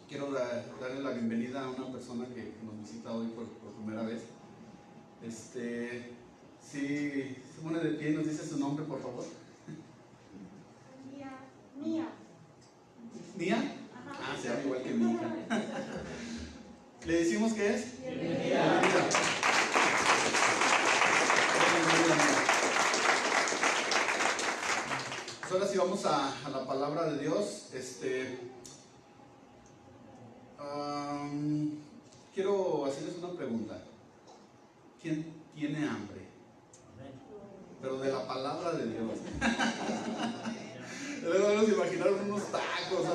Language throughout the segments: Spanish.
Quiero darle la bienvenida a una persona que nos visita hoy por primera vez. Si se pone de pie, nos dice su nombre, por favor. Mía. ¿Mía? Ajá. Se llama igual que mi hija. ¿Le decimos qué es? Bienvenida. Pues ahora sí vamos a la palabra de Dios. Quiero hacerles una pregunta. ¿Quién tiene hambre? Pero de la palabra de Dios. Luego nos imaginaron unos tacos.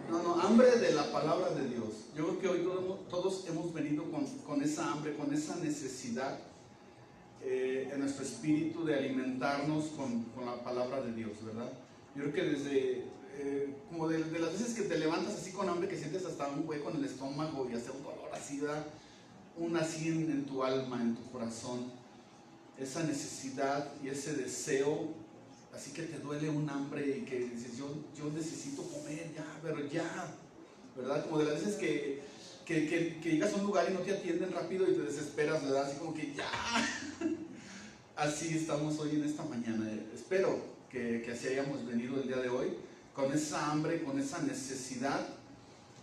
No, hambre de la palabra de Dios. Yo creo que hoy todos hemos venido con esa hambre, con esa necesidad en nuestro espíritu de alimentarnos con la palabra de Dios, ¿verdad? Yo creo que desde, como de las veces que te levantas así con hambre, que sientes hasta un hueco en el estómago y hasta un dolor así, ¿verdad? Un así en tu alma, en tu corazón, esa necesidad y ese deseo, así que te duele un hambre y que dices, yo necesito comer ya, pero ya, ¿verdad? Como de las veces que llegas a un lugar y no te atienden rápido y te desesperas, ¿verdad? Así como que ya. Así estamos hoy en esta mañana. Espero que así hayamos venido el día de hoy, con esa hambre, con esa necesidad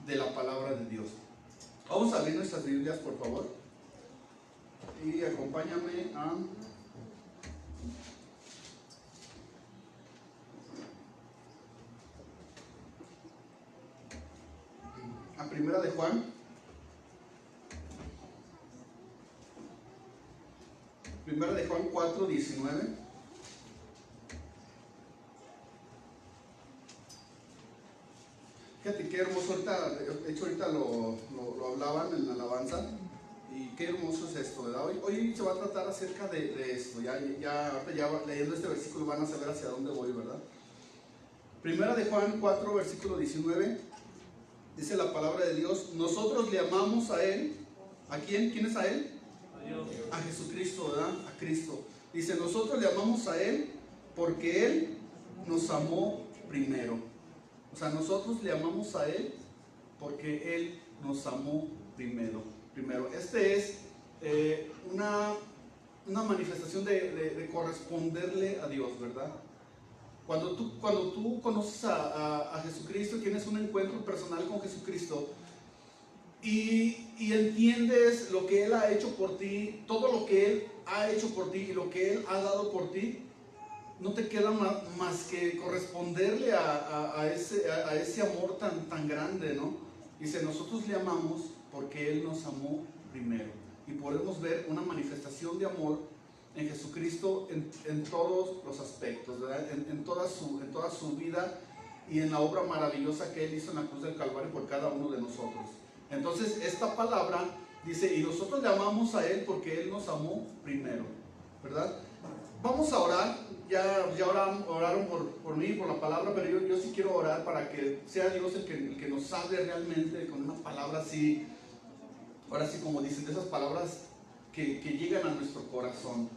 de la palabra de Dios. Vamos a abrir nuestras Biblias, por favor, y acompáñame a Primera de Juan. Primera de Juan 4:19. Fíjate qué hermoso, de hecho ahorita lo hablaban en la alabanza, y qué hermoso es esto, ¿verdad? Hoy se va a tratar acerca de esto, ya leyendo este versículo van a saber hacia dónde voy, ¿verdad? Primera de Juan 4, versículo 19, dice la palabra de Dios: nosotros le amamos a Él. ¿A quién? ¿Quién es a Él? A Jesucristo, ¿verdad? A Cristo. Dice, nosotros le amamos a Él porque Él nos amó primero. O sea, nosotros le amamos a Él porque Él nos amó primero. Este es una manifestación de corresponderle a Dios, ¿verdad? Cuando tú conoces a Jesucristo, tienes un encuentro personal con Jesucristo, y entiendes lo que Él ha hecho por ti, todo lo que Él ha hecho por ti y lo que Él ha dado por ti, no te queda más que corresponderle a ese amor tan grande, ¿no? Dice, nosotros le amamos porque Él nos amó primero. Y podemos ver una manifestación de amor en Jesucristo en todos los aspectos, ¿verdad? En toda su vida, y en la obra maravillosa que Él hizo en la cruz del Calvario por cada uno de nosotros. Entonces esta palabra dice, y nosotros le amamos a Él porque Él nos amó primero, ¿verdad? Vamos a orar. Ya oraron por mí, por la palabra, pero yo sí quiero orar para que sea Dios el que nos hable realmente con una palabra así, ahora sí, como dicen, de esas palabras que llegan a nuestro corazón.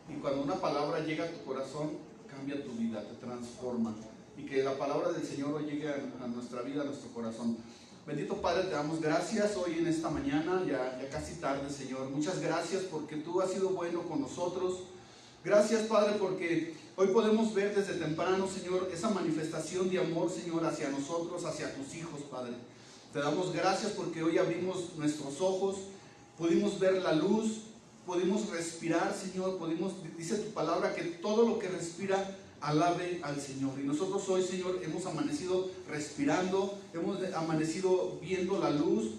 Y cuando una palabra llega a tu corazón, cambia tu vida, te transforma. Y que la palabra del Señor hoy llegue a nuestra vida, a nuestro corazón. Bendito Padre, te damos gracias hoy en esta mañana, ya casi tarde, Señor. Muchas gracias porque tú has sido bueno con nosotros. Gracias, Padre, porque hoy podemos ver desde temprano, Señor, esa manifestación de amor, Señor, hacia nosotros, hacia tus hijos, Padre. Te damos gracias porque hoy abrimos nuestros ojos, pudimos ver la luz, pudimos respirar, Señor, dice tu palabra que todo lo que respira alabe al Señor. Y nosotros hoy, Señor, hemos amanecido respirando, hemos amanecido viendo la luz.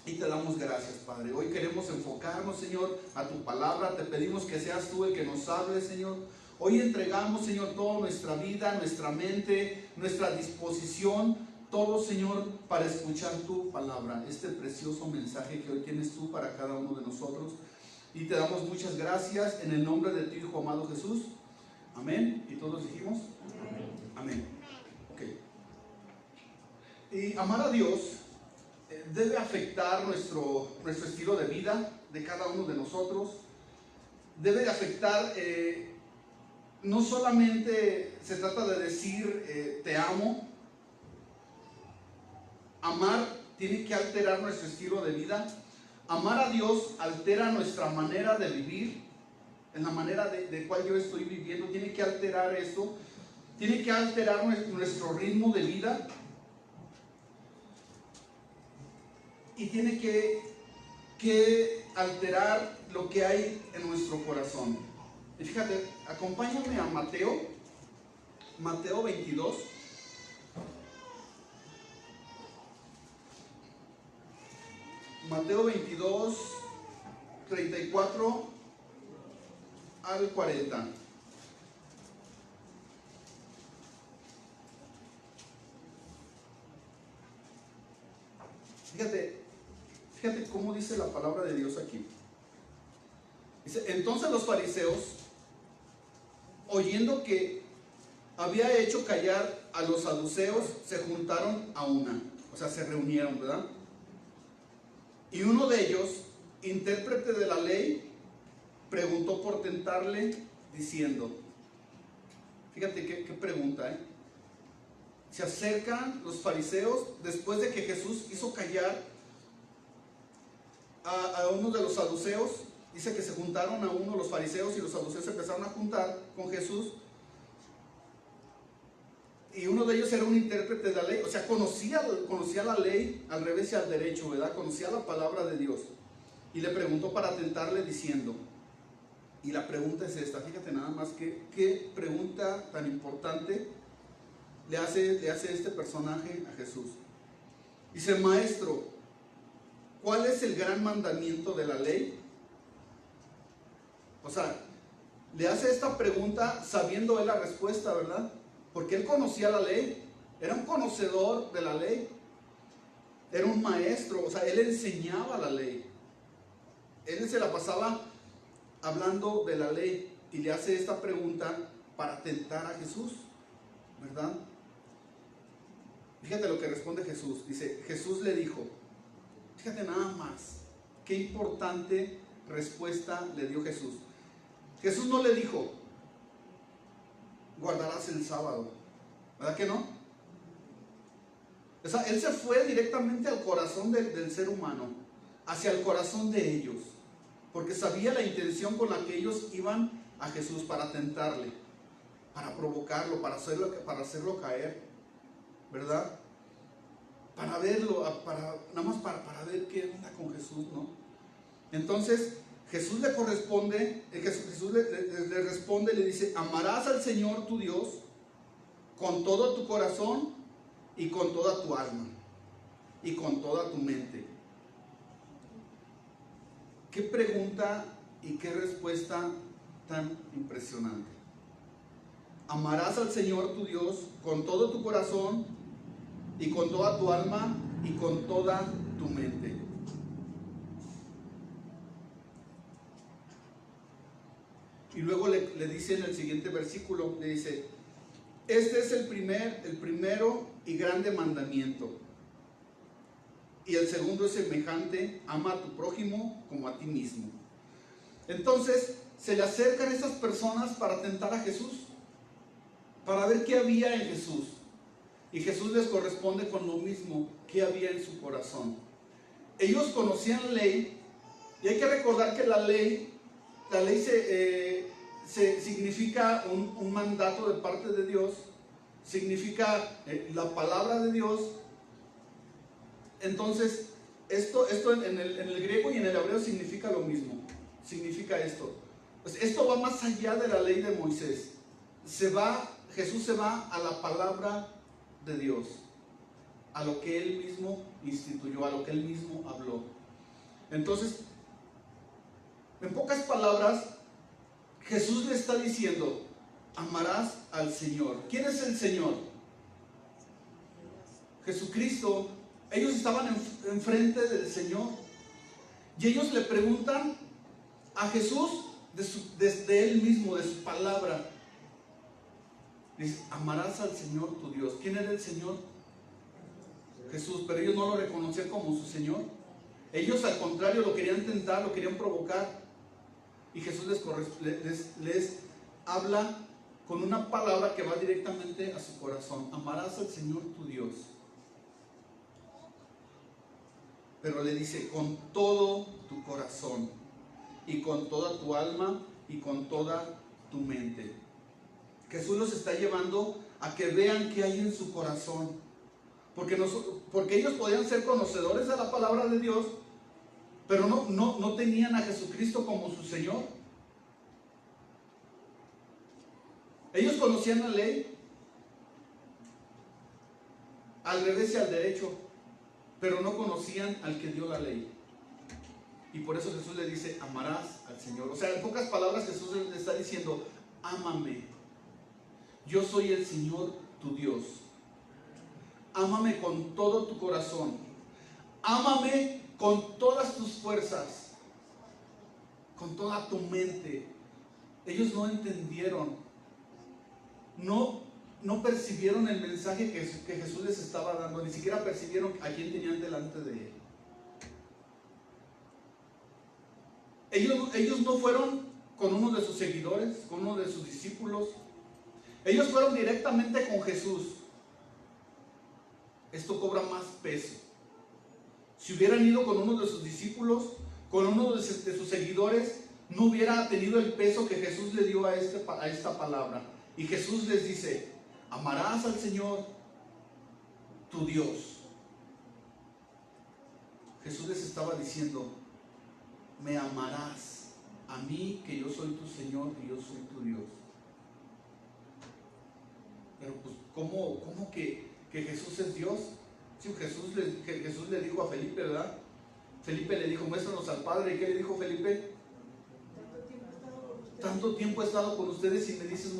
Y te damos gracias, Padre. Hoy queremos enfocarnos, Señor, a tu palabra. Te pedimos que seas tú el que nos hable, Señor. Hoy entregamos, Señor, toda nuestra vida, nuestra mente, nuestra disposición, todo, Señor, para escuchar tu palabra, este precioso mensaje que hoy tienes tú para cada uno de nosotros. Y te damos muchas gracias en el nombre de tu Hijo amado Jesús. Amén. ¿Y todos dijimos? Amén. Ok. Y amar a Dios debe afectar nuestro estilo de vida de cada uno de nosotros. Debe de afectar, no solamente se trata de decir te amo, Amar tiene que alterar nuestro estilo de vida. Amar a Dios altera nuestra manera de vivir, en la manera de cual yo estoy viviendo. Tiene que alterar eso. Tiene que alterar nuestro ritmo de vida. Y tiene que alterar lo que hay en nuestro corazón. Y fíjate, acompáñame a Mateo 22. Mateo 22, 34 al 40. Fíjate cómo dice la palabra de Dios aquí. Dice, entonces los fariseos, oyendo que había hecho callar a los saduceos, se juntaron a una. O sea, se reunieron, ¿verdad? Y uno de ellos, intérprete de la ley, preguntó por tentarle, diciendo, fíjate qué pregunta, Se acercan los fariseos después de que Jesús hizo callar a uno de los saduceos. Dice que se juntaron a uno los fariseos y los saduceos se empezaron a juntar con Jesús. Y uno de ellos era un intérprete de la ley, o sea, conocía la ley al revés y al derecho, ¿verdad? Conocía la palabra de Dios. Y le preguntó para tentarle diciendo, y la pregunta es esta, fíjate nada más qué pregunta tan importante le hace este personaje a Jesús. Dice, maestro, ¿cuál es el gran mandamiento de la ley? O sea, le hace esta pregunta sabiendo él la respuesta, ¿verdad? Porque él conocía la ley, era un conocedor de la ley, era un maestro, o sea, él enseñaba la ley. Él se la pasaba hablando de la ley y le hace esta pregunta para tentar a Jesús, ¿verdad? Fíjate lo que responde Jesús. Dice, Jesús le dijo, fíjate nada más, qué importante respuesta le dio Jesús. Jesús no le dijo, guardarás el sábado, ¿verdad que no? O sea, él se fue directamente al corazón del ser humano, hacia el corazón de ellos, porque sabía la intención con la que ellos iban a Jesús para tentarle, para provocarlo, para hacerlo caer, ¿verdad? Para verlo, nada más para ver qué onda con Jesús, ¿no? Entonces Jesús le responde y le dice, amarás al Señor tu Dios con todo tu corazón y con toda tu alma y con toda tu mente. Qué pregunta y qué respuesta tan impresionante. Amarás al Señor tu Dios con todo tu corazón y con toda tu alma y con toda tu mente. Y luego le dice en el siguiente versículo, le dice, este es el primero y grande mandamiento. Y el segundo es semejante, ama a tu prójimo como a ti mismo. Entonces se le acercan estas personas para tentar a Jesús, para ver qué había en Jesús. Y Jesús les corresponde con lo mismo que había en su corazón. Ellos conocían la ley, y hay que recordar que la ley significa un mandato de parte de Dios, significa la palabra de Dios. Entonces, esto en el griego y en el hebreo significa lo mismo. Significa esto. Pues esto va más allá de la ley de Moisés. Jesús se va a la palabra de Dios, a lo que Él mismo instituyó, a lo que Él mismo habló. Entonces, en pocas palabras, Jesús le está diciendo, amarás al Señor. ¿Quién es el Señor? Jesucristo. Ellos estaban enfrente del Señor y ellos le preguntan a Jesús desde Él mismo, de su palabra. Dice, amarás al Señor tu Dios. ¿Quién era el Señor? Jesús. Pero ellos no lo reconocían como su Señor. Ellos al contrario lo querían tentar, lo querían provocar. Y Jesús les habla con una palabra que va directamente a su corazón. Amarás al Señor tu Dios. pero le dice con todo tu corazón y con toda tu alma y con toda tu mente. Jesús los está llevando a que vean qué hay en su corazón, porque ellos podían ser conocedores de la palabra de Dios, pero no tenían a Jesucristo como su Señor. Ellos conocían la ley al revés y al derecho, pero no conocían al que dio la ley. Y por eso Jesús le dice, amarás al Señor. O sea, en pocas palabras Jesús le está diciendo, ámame. Yo soy el Señor tu Dios. Ámame con todo tu corazón. Ámame con todas tus fuerzas, con toda tu mente. Ellos no entendieron, no percibieron el mensaje que Jesús les estaba dando, ni siquiera percibieron a quién tenían delante de él. Ellos no fueron con uno de sus seguidores, con uno de sus discípulos. Ellos fueron directamente con Jesús. Esto cobra más peso. Si hubieran ido con uno de sus discípulos, con uno de sus seguidores, no hubiera tenido el peso que Jesús le dio a esta palabra. Y Jesús les dice, amarás al Señor tu Dios. Jesús les estaba diciendo, me amarás a mí, que yo soy tu Señor y yo soy tu Dios. Pero pues, ¿cómo que Jesús es Dios? Sí, Jesús le dijo a Felipe, ¿verdad? Felipe le dijo, muéstranos al Padre. ¿Y qué le dijo Felipe? Tanto tiempo he estado con ustedes y me dices,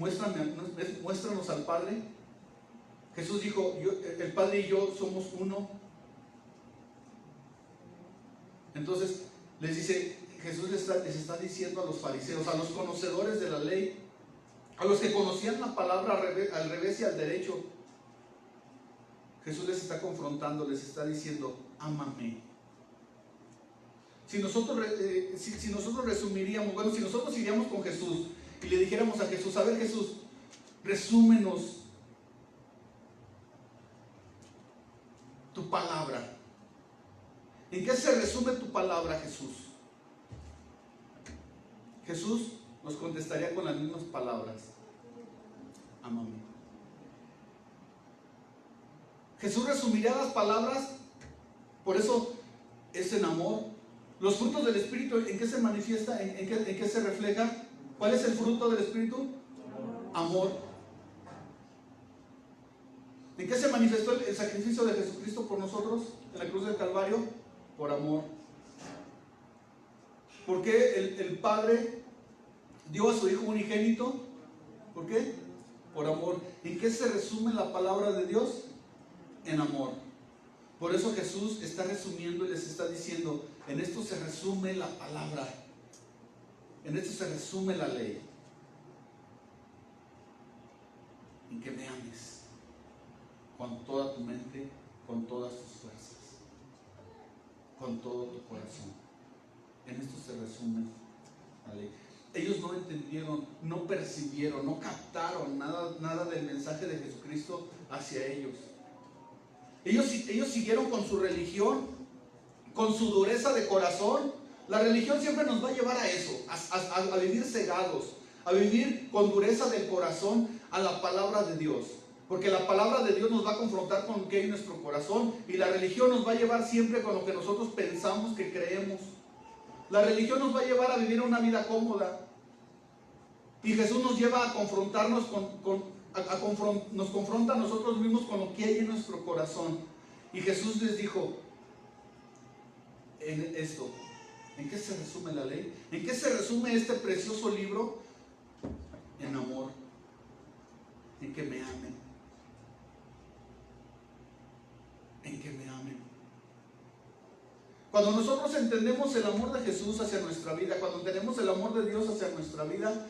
muéstranos al Padre. Jesús dijo, el Padre y yo somos uno. Entonces les dice, Jesús les está diciendo a los fariseos, a los conocedores de la ley, a los que conocían la palabra al revés y al derecho, Jesús les está confrontando, les está diciendo, ámame. Si nosotros resumiríamos, bueno, si nosotros iríamos con Jesús y le dijéramos a Jesús, a ver Jesús, resúmenos tu palabra. ¿En qué se resume tu palabra, Jesús? Jesús nos contestaría con las mismas palabras. Ámame. Jesús resumiría las palabras, por eso es en amor. Los frutos del Espíritu, ¿en qué se manifiesta? ¿En qué se refleja? ¿Cuál es el fruto del Espíritu? Amor. ¿En qué se manifestó el sacrificio de Jesucristo por nosotros en la cruz del Calvario? Por amor. ¿Por qué el Padre dio a su Hijo unigénito? ¿Por qué? Por amor. ¿En qué se resume la palabra de Dios? En amor. Por eso Jesús está resumiendo y les está diciendo, en esto se resume la palabra, en esto se resume la ley, en que me ames con toda tu mente, con todas tus fuerzas, con todo tu corazón. En esto se resume la ley. Ellos no entendieron, no percibieron, no captaron nada del mensaje de Jesucristo hacia ellos. Ellos siguieron con su religión, con su dureza de corazón. La religión siempre nos va a llevar a eso, a vivir cegados, a vivir con dureza del corazón a la palabra de Dios. Porque la palabra de Dios nos va a confrontar con lo que hay en nuestro corazón, y la religión nos va a llevar siempre con lo que nosotros pensamos que creemos. La religión nos va a llevar a vivir una vida cómoda, y Jesús nos lleva a confrontarnos nos confronta a nosotros mismos con lo que hay en nuestro corazón. Y Jesús les dijo, en esto, ¿en qué se resume la ley? ¿En qué se resume este precioso libro? En amor, en que me amen, en que me amen. Cuando nosotros entendemos el amor de Jesús hacia nuestra vida, cuando entendemos el amor de Dios hacia nuestra vida,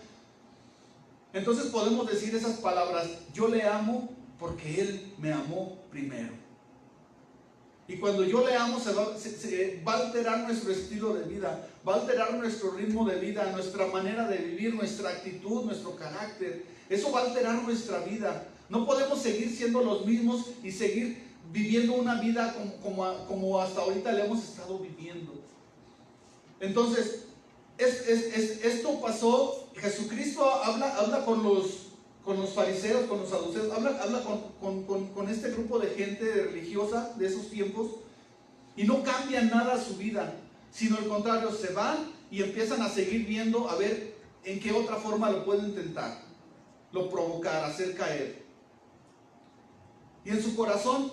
entonces podemos decir esas palabras, yo le amo porque Él me amó primero. Y cuando yo le amo se va a alterar nuestro estilo de vida, va a alterar nuestro ritmo de vida, nuestra manera de vivir, nuestra actitud, nuestro carácter. Eso va a alterar nuestra vida. No podemos seguir siendo los mismos y seguir viviendo una vida como hasta ahorita le hemos estado viviendo. Entonces, esto pasó. Jesucristo habla con los fariseos, con los saduceos, habla con este grupo de gente religiosa de esos tiempos, y no cambia nada su vida, sino al contrario, se van y empiezan a seguir viendo a ver en qué otra forma lo pueden intentar, lo provocar, hacer caer. Y en su corazón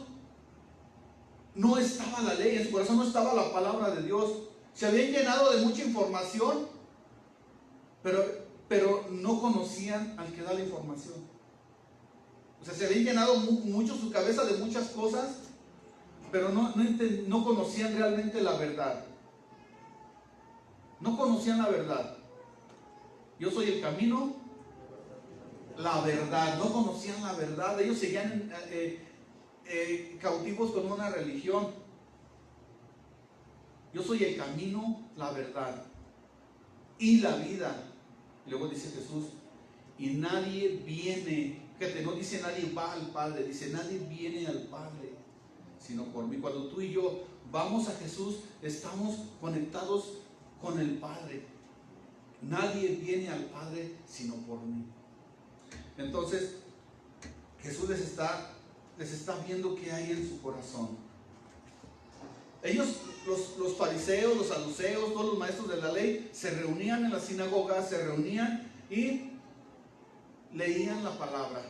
no estaba la ley, en su corazón no estaba la palabra de Dios. Se habían llenado de mucha información, pero no conocían al que da la información. O sea, se habían llenado mucho su cabeza de muchas cosas, pero no conocían realmente la verdad. No conocían la verdad. Yo soy el camino, la verdad. No conocían la verdad. Ellos seguían cautivos con una religión. Yo soy el camino, la verdad y la vida. Y luego dice Jesús, y nadie viene, fíjate, no dice nadie va al Padre, dice nadie viene al Padre sino por mí. Cuando tú y yo vamos a Jesús, estamos conectados con el Padre. Nadie viene al Padre sino por mí. Entonces Jesús les está viendo qué hay en su corazón. Ellos, los fariseos, los saduceos, todos los maestros de la ley, se reunían en la sinagoga, se reunían y leían la palabra.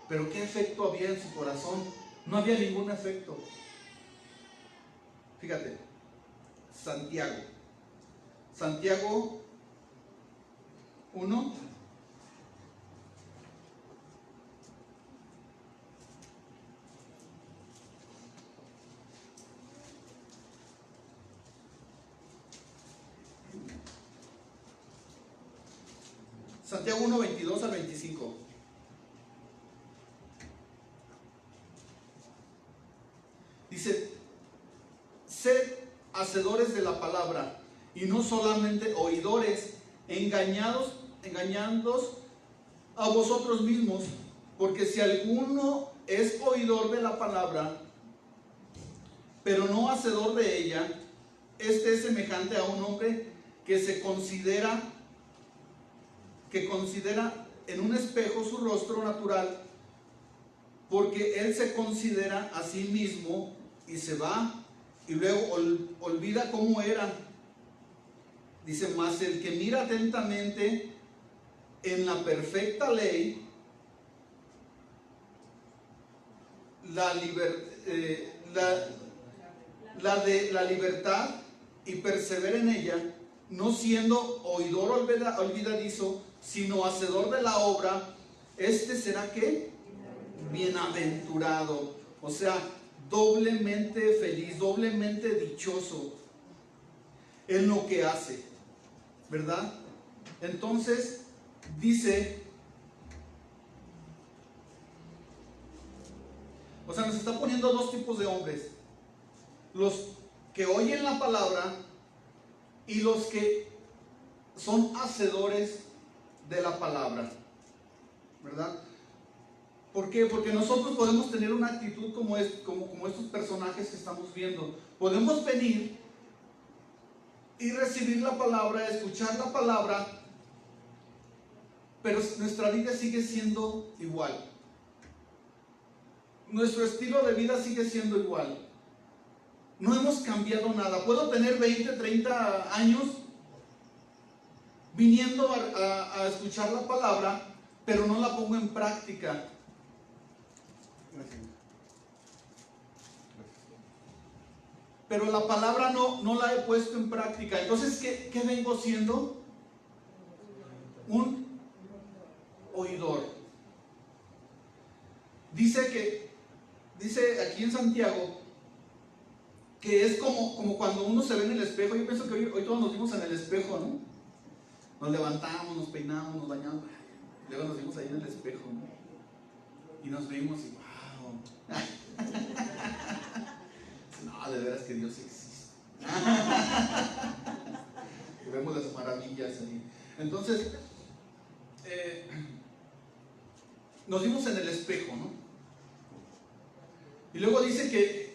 Pero ¿qué efecto había en su corazón? No había ningún efecto. Fíjate, Santiago 1. Santiago 1, 22 al 25. Dice, sed hacedores de la palabra y no solamente oidores, engañándoos a vosotros mismos, porque si alguno es oidor de la palabra, pero no hacedor de ella, este es semejante a un hombre que considera en un espejo su rostro natural, porque él se considera a sí mismo y se va y luego olvida cómo era. Dice, mas el que mira atentamente en la perfecta ley, la libertad, y persevera en ella, no siendo oidor olvidadizo, sino hacedor de la obra, este será ¿qué? Bienaventurado. O sea, doblemente feliz, doblemente dichoso en lo que hace, ¿verdad? Entonces dice, o sea, nos está poniendo dos tipos de hombres: los que oyen la palabra y los que son hacedores de la palabra, ¿verdad? ¿Por qué? Porque nosotros podemos tener una actitud como estos personajes que estamos viendo. Podemos venir y recibir la palabra, escuchar la palabra, pero nuestra vida sigue siendo igual. Nuestro estilo de vida sigue siendo igual. No hemos cambiado nada. Puedo tener 20, 30 años viniendo a escuchar la palabra, pero no la pongo en práctica. Pero la palabra no la he puesto en práctica. Entonces, ¿qué vengo siendo? Un oidor. Dice aquí en Santiago que es como cuando uno se ve en el espejo. Yo pienso que hoy todos nos vimos en el espejo, ¿no? Nos levantamos, nos peinamos, nos bañamos, luego nos vimos ahí en el espejo, ¿no? Y nos vimos y wow. No, de veras que Dios existe. Y vemos las maravillas ahí. Entonces, nos vimos en el espejo, ¿no? Y luego dice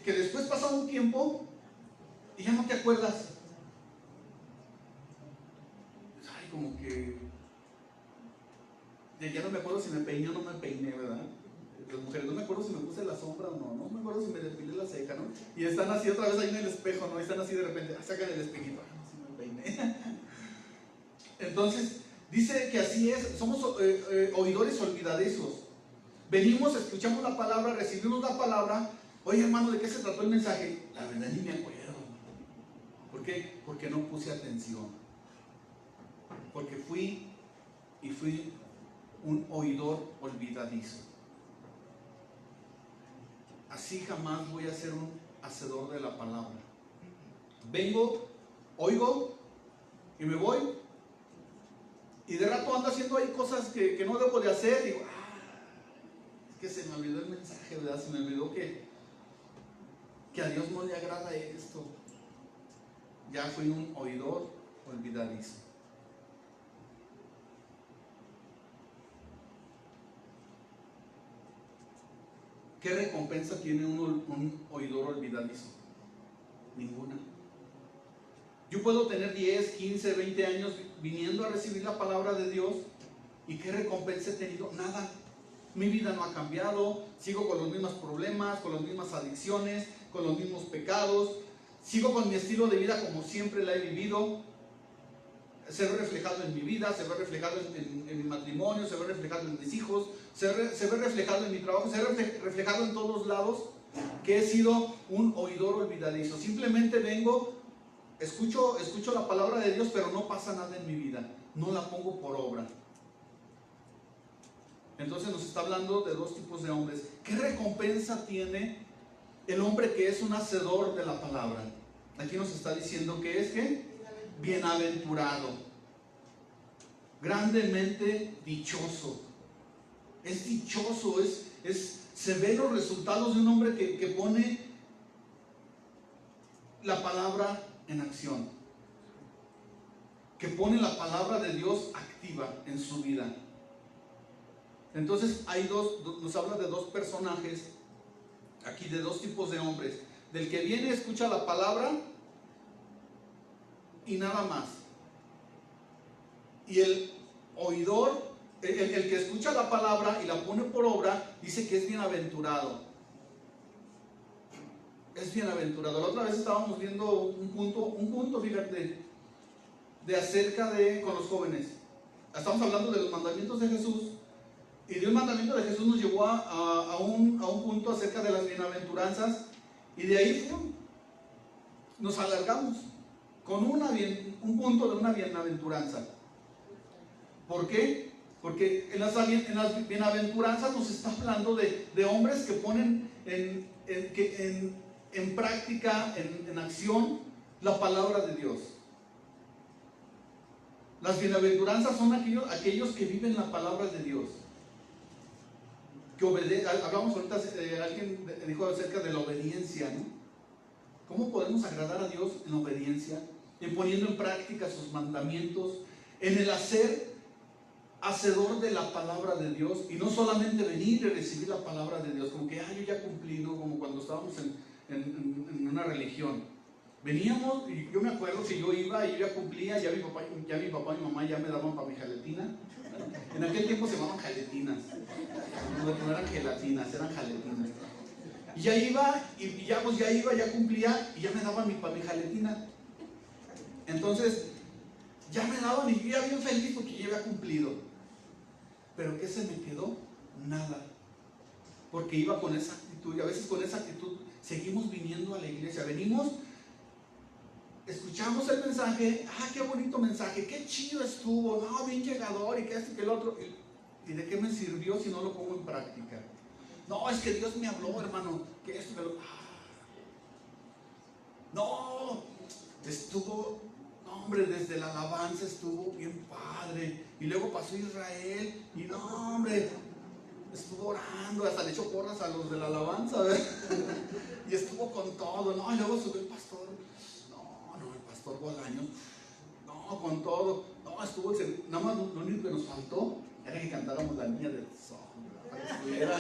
que después pasa un tiempo y ya no te acuerdas. Ay, como que ya no me acuerdo si me peiné o no me peiné, ¿verdad? Las mujeres, no me acuerdo si me puse la sombra o no, no me acuerdo si me depilé la ceja, ¿no? Y están así otra vez ahí en el espejo, ¿no? Y están así de repente, sacan el espejito, ay, no, si me peiné. Entonces, dice que así es, somos oidores olvidadizos. Venimos, escuchamos la palabra, recibimos la palabra. Oye, hermano, ¿de qué se trató el mensaje? La verdad ni me acuerdo. ¿Por qué? Porque no puse atención. Porque fui un oidor olvidadizo. Así jamás voy a ser un hacedor de la palabra. Vengo, oigo y me voy. Y de rato ando haciendo ahí cosas que no debo de hacer. Digo, es que se me olvidó el mensaje, ¿verdad? Se me olvidó que a Dios no le agrada esto. Ya fui un oidor olvidadizo. ¿Qué recompensa tiene un oidor olvidadizo? Ninguna. Yo puedo tener 10, 15, 20 años viniendo a recibir la palabra de Dios, ¿y qué recompensa he tenido? Nada. Mi vida no ha cambiado, sigo con los mismos problemas, con las mismas adicciones, con los mismos pecados, sigo con mi estilo de vida como siempre la he vivido. Se ve reflejado en mi vida, se ve reflejado en mi matrimonio, se ve reflejado en mis hijos, se ve reflejado en mi trabajo, se ve reflejado en todos lados, que he sido un oidor olvidadizo. Simplemente vengo, escucho la palabra de Dios, pero no pasa nada en mi vida, no la pongo por obra. Entonces nos está hablando de dos tipos de hombres. ¿Qué recompensa tiene el hombre que es un hacedor de la palabra? Aquí nos está diciendo que es ¿qué? Bienaventurado, grandemente dichoso. Es dichoso, se ven los resultados de un hombre que pone la palabra en acción, que pone la palabra de Dios activa en su vida. Entonces nos habla de dos personajes aquí, de dos tipos de hombres: del que viene, escucha la palabra y nada más, y el oidor, el que escucha la palabra y la pone por obra, dice que es bienaventurado. Es bienaventurado. La otra vez estábamos viendo un punto, fíjate, de acerca de con los jóvenes. Estamos hablando de los mandamientos de Jesús, y de un mandamiento de Jesús nos llevó a un punto acerca de las bienaventuranzas, y de ahí nos alargamos con un punto de una bienaventuranza. ¿Por qué? Porque en las bienaventuranzas nos está hablando de hombres que ponen en práctica, en acción, la palabra de Dios. Las bienaventuranzas son aquellos que viven la palabra de Dios, que obedecen. Hablamos ahorita, alguien dijo acerca de la obediencia, ¿no? ¿Cómo podemos agradar a Dios en obediencia? En poniendo en práctica sus mandamientos, en el hacedor de la palabra de Dios, y no solamente venir y recibir la palabra de Dios, como que yo ya cumplí, ¿no? Como cuando estábamos en una religión. Veníamos, y yo me acuerdo que yo iba y yo ya cumplía, ya mi papá y mamá ya me daban para mi gelatina. En aquel tiempo se llamaban gelatinas, no eran gelatinas, eran gelatinas. Y ya iba, ya cumplía, y ya me daban para mi gelatina. Entonces, ya me daban, y yo ya bien feliz porque ya había cumplido. Pero ¿qué se me quedó? Nada. Porque iba con esa actitud, y a veces con esa actitud seguimos viniendo a la iglesia. Venimos, escuchamos el mensaje, qué bonito mensaje, qué chido estuvo, no, bien llegador, y que esto y que el otro. ¿Y de qué me sirvió si no lo pongo en práctica? No, es que Dios me habló, hermano, que esto y que lo otro. No, estuvo, no, hombre, desde la alabanza estuvo bien padre. Y luego pasó Israel, y no, hombre, estuvo orando, hasta le echó porras a los de la alabanza, ¿verdad? Y estuvo con todo, ¿no? Y luego subió el pastor, el pastor Bolaños, no, con todo, no, estuvo, nada más lo único que nos faltó era que cantáramos la niña del sol, para que estuviera.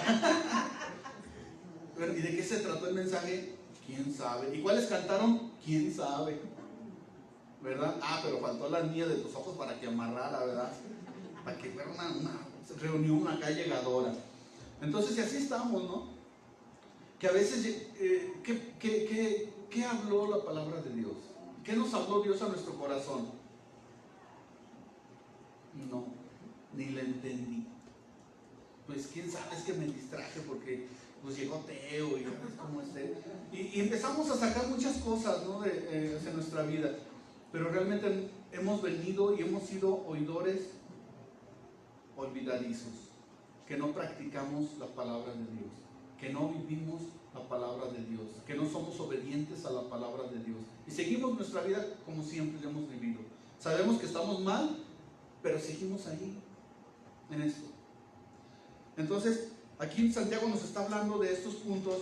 Bueno, ¿y de qué se trató el mensaje? ¿Quién sabe? ¿Y cuáles cantaron? ¿Quién sabe? ¿Verdad? Ah, pero faltó la niña de tus ojos para que amarrara, ¿verdad? Para que fuera una reunión acá llegadora. Entonces, y así estamos, ¿no? Que a veces, ¿qué habló la palabra de Dios? ¿Qué nos habló Dios a nuestro corazón? No, ni le entendí. Pues quién sabe, es que me distraje porque pues llegó Teo y ya ves cómo es él. Y empezamos a sacar muchas cosas, ¿no? de nuestra vida. Pero realmente hemos venido y hemos sido oidores olvidadizos, que no practicamos la palabra de Dios, que no vivimos la palabra de Dios, que no somos obedientes a la palabra de Dios. Y seguimos nuestra vida como siempre la hemos vivido. Sabemos que estamos mal, pero seguimos ahí, en esto. Entonces, aquí Santiago nos está hablando de estos puntos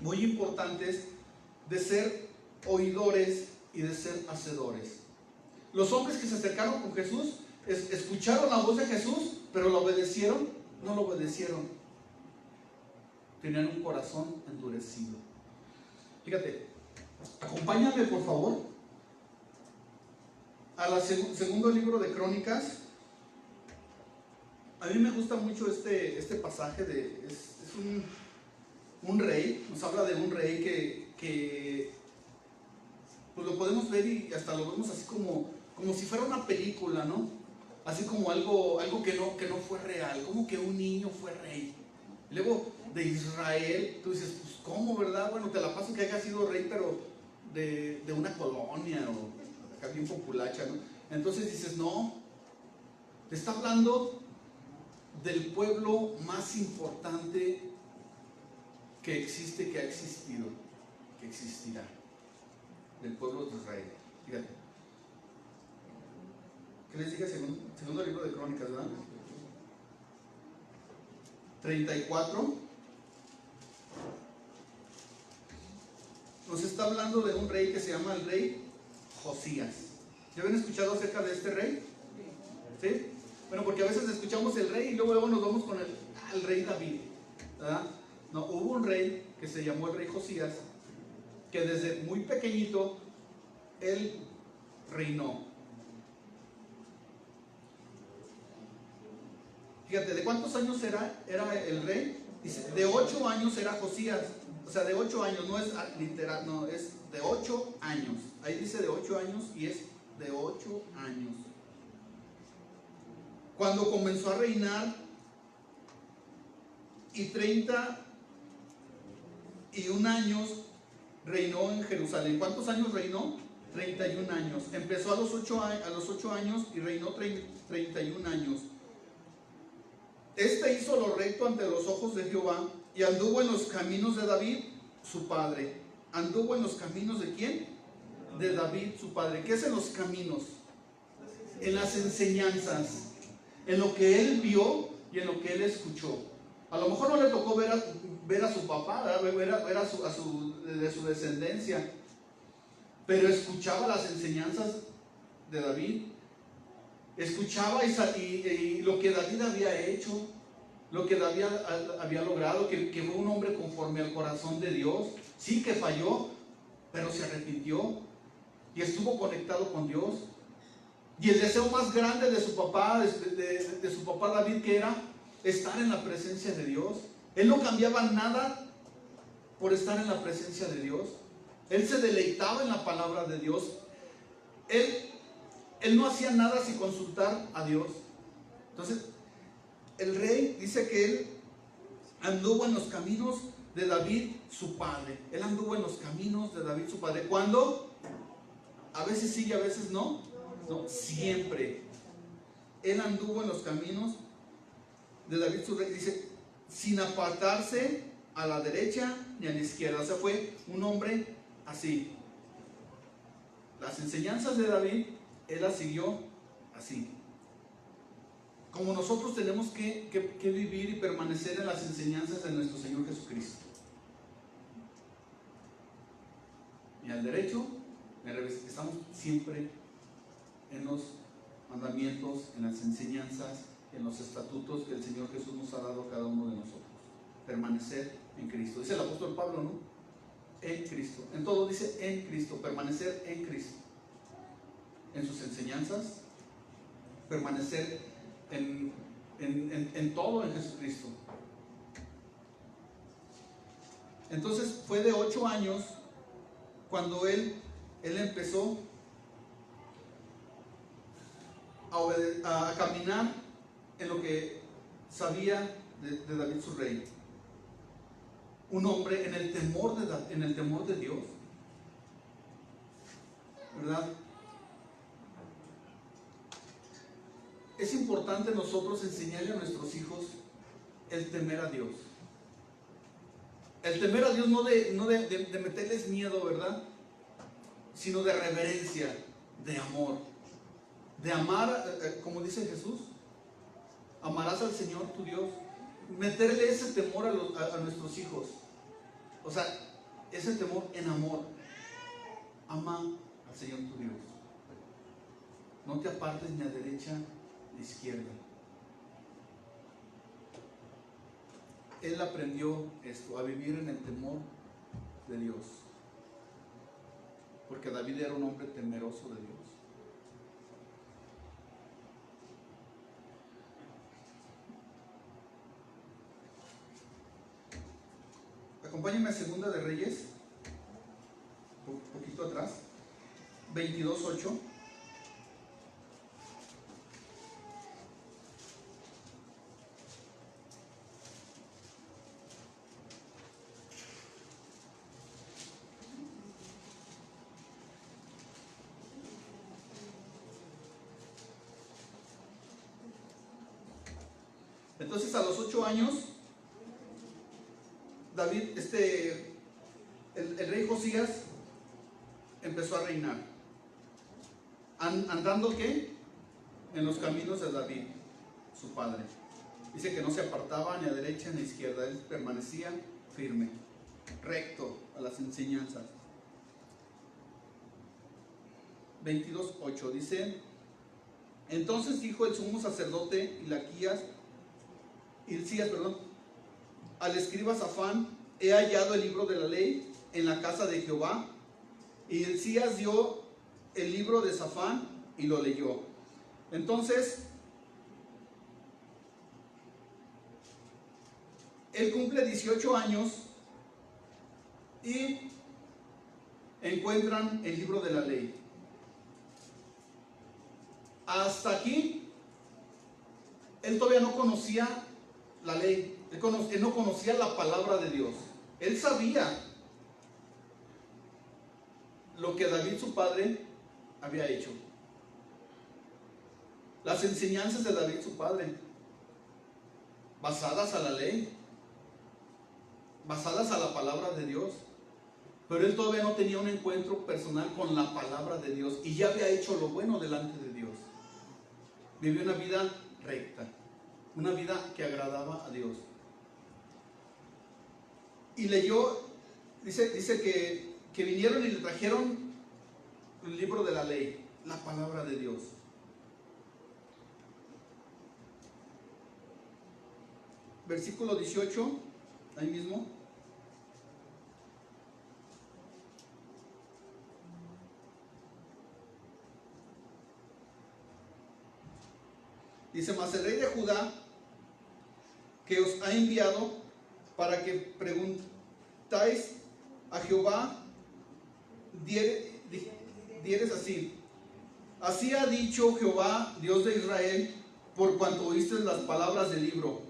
muy importantes de ser oidores y de ser hacedores. Los hombres que se acercaron con Jesús escucharon la voz de Jesús, pero ¿lo obedecieron? No lo obedecieron. Tenían un corazón endurecido. Fíjate, acompáñame por favor al segundo libro de Crónicas. A mí me gusta mucho este pasaje es un rey, nos habla de un rey que pues lo podemos ver y hasta lo vemos así como si fuera una película, ¿no? Así como algo que no fue real, como que un niño fue rey. Y luego de Israel, tú dices, pues ¿cómo, verdad? Bueno, te la paso que haya sido rey, pero de una colonia o acá bien populacha, ¿no? Entonces dices, no, te está hablando del pueblo más importante que existe, que ha existido, que existirá, del pueblo de Israel. Fíjate, ¿qué les diga segundo libro de Crónicas, verdad? 34 nos está hablando de un rey que se llama el rey Josías. ¿Ya habían escuchado acerca de este rey? ¿Sí? Bueno, porque a veces escuchamos el rey y luego nos vamos con el rey David, ¿verdad? No, hubo un rey que se llamó el rey Josías, que desde muy pequeñito él reinó. Fíjate, ¿de cuántos años era el rey? Dice, de 8 años era Josías. O sea, de 8 años, no es literal, no, es de 8 años. Ahí dice de 8 años y es de 8 años. Cuando comenzó a reinar, y 31 años reinó en Jerusalén. ¿Cuántos años reinó? 31 años. Empezó a los 8 años y reinó 31 años. Este hizo lo recto ante los ojos de Jehová y anduvo en los caminos de David, su padre. ¿Anduvo en los caminos de quién? De David, su padre. ¿Qué es en los caminos? En las enseñanzas, en lo que él vio y en lo que él escuchó. A lo mejor no le tocó ver a su papá, ver a su descendencia, pero escuchaba las enseñanzas de David. Escuchaba y lo que David había hecho, lo que David había logrado, que fue un hombre conforme al corazón de Dios. Sí que falló, pero se arrepintió y estuvo conectado con Dios. Y el deseo más grande de su papá, de su papá David, que era estar en la presencia de Dios. Él no cambiaba nada por estar en la presencia de Dios. Él se deleitaba en la palabra de Dios. Él no hacía nada sin consultar a Dios. Entonces, el rey dice que él anduvo en los caminos de David, su padre. Él anduvo en los caminos de David, su padre. ¿Cuándo? A veces sí y a veces no. No, siempre. Él anduvo en los caminos de David, su rey. Dice, sin apartarse a la derecha ni a la izquierda. O sea, fue un hombre así. Las enseñanzas de David, él las siguió así. Como nosotros tenemos que vivir y permanecer en las enseñanzas de nuestro Señor Jesucristo. Ni al derecho, ni al revés. Estamos siempre en los mandamientos, en las enseñanzas, en los estatutos que el Señor Jesús nos ha dado a cada uno de nosotros. Permanecer en Cristo. Dice el apóstol Pablo, ¿no? En Cristo. En todo dice en Cristo, permanecer en Cristo. En sus enseñanzas, permanecer en todo en Jesucristo. Entonces fue de 8 años cuando él empezó a caminar en lo que sabía de David su rey. Un hombre en el temor de Dios, ¿verdad? Es importante nosotros enseñarle a nuestros hijos el temer a Dios. El temer a Dios no de meterles miedo, ¿verdad? Sino de reverencia, de amor. De amar, como dice Jesús, amarás al Señor tu Dios. Meterle ese temor a nuestros hijos. O sea, ese temor en amor. Ama al Señor tu Dios. No te apartes ni a derecha ni a izquierda. Él aprendió esto, a vivir en el temor de Dios. Porque David era un hombre temeroso de Dios. Acompáñenme a Segunda de Reyes, un poquito atrás, 22:8. Entonces a los 8 años, David, el rey Josías empezó a reinar, andando ¿qué? En los caminos de David, su padre. Dice que no se apartaba ni a derecha ni a izquierda, él permanecía firme, recto a las enseñanzas. 22:8 dice: entonces dijo el sumo sacerdote Hilcías, al escriba Safán: he hallado el libro de la ley en la casa de Jehová. Y Hilcías dio el libro de Safán y lo leyó. Entonces él cumple 18 años y encuentran el libro de la ley. Hasta aquí él todavía no conocía la ley. Él no conocía la palabra de Dios. Él sabía lo que David su padre había hecho, las enseñanzas de David su padre, basadas a la ley, basadas a la palabra de Dios. Pero él todavía no tenía un encuentro personal con la palabra de Dios y ya había hecho lo bueno delante de Dios. Vivió una vida recta, una vida que agradaba a Dios. Y leyó, dice que vinieron y le trajeron el libro de la ley, la palabra de Dios. Versículo 18, ahí mismo. Dice: mas el rey de Judá, que os ha enviado para que preguntáis a Jehová, dieres así: así ha dicho Jehová, Dios de Israel, por cuanto oíste las palabras del libro.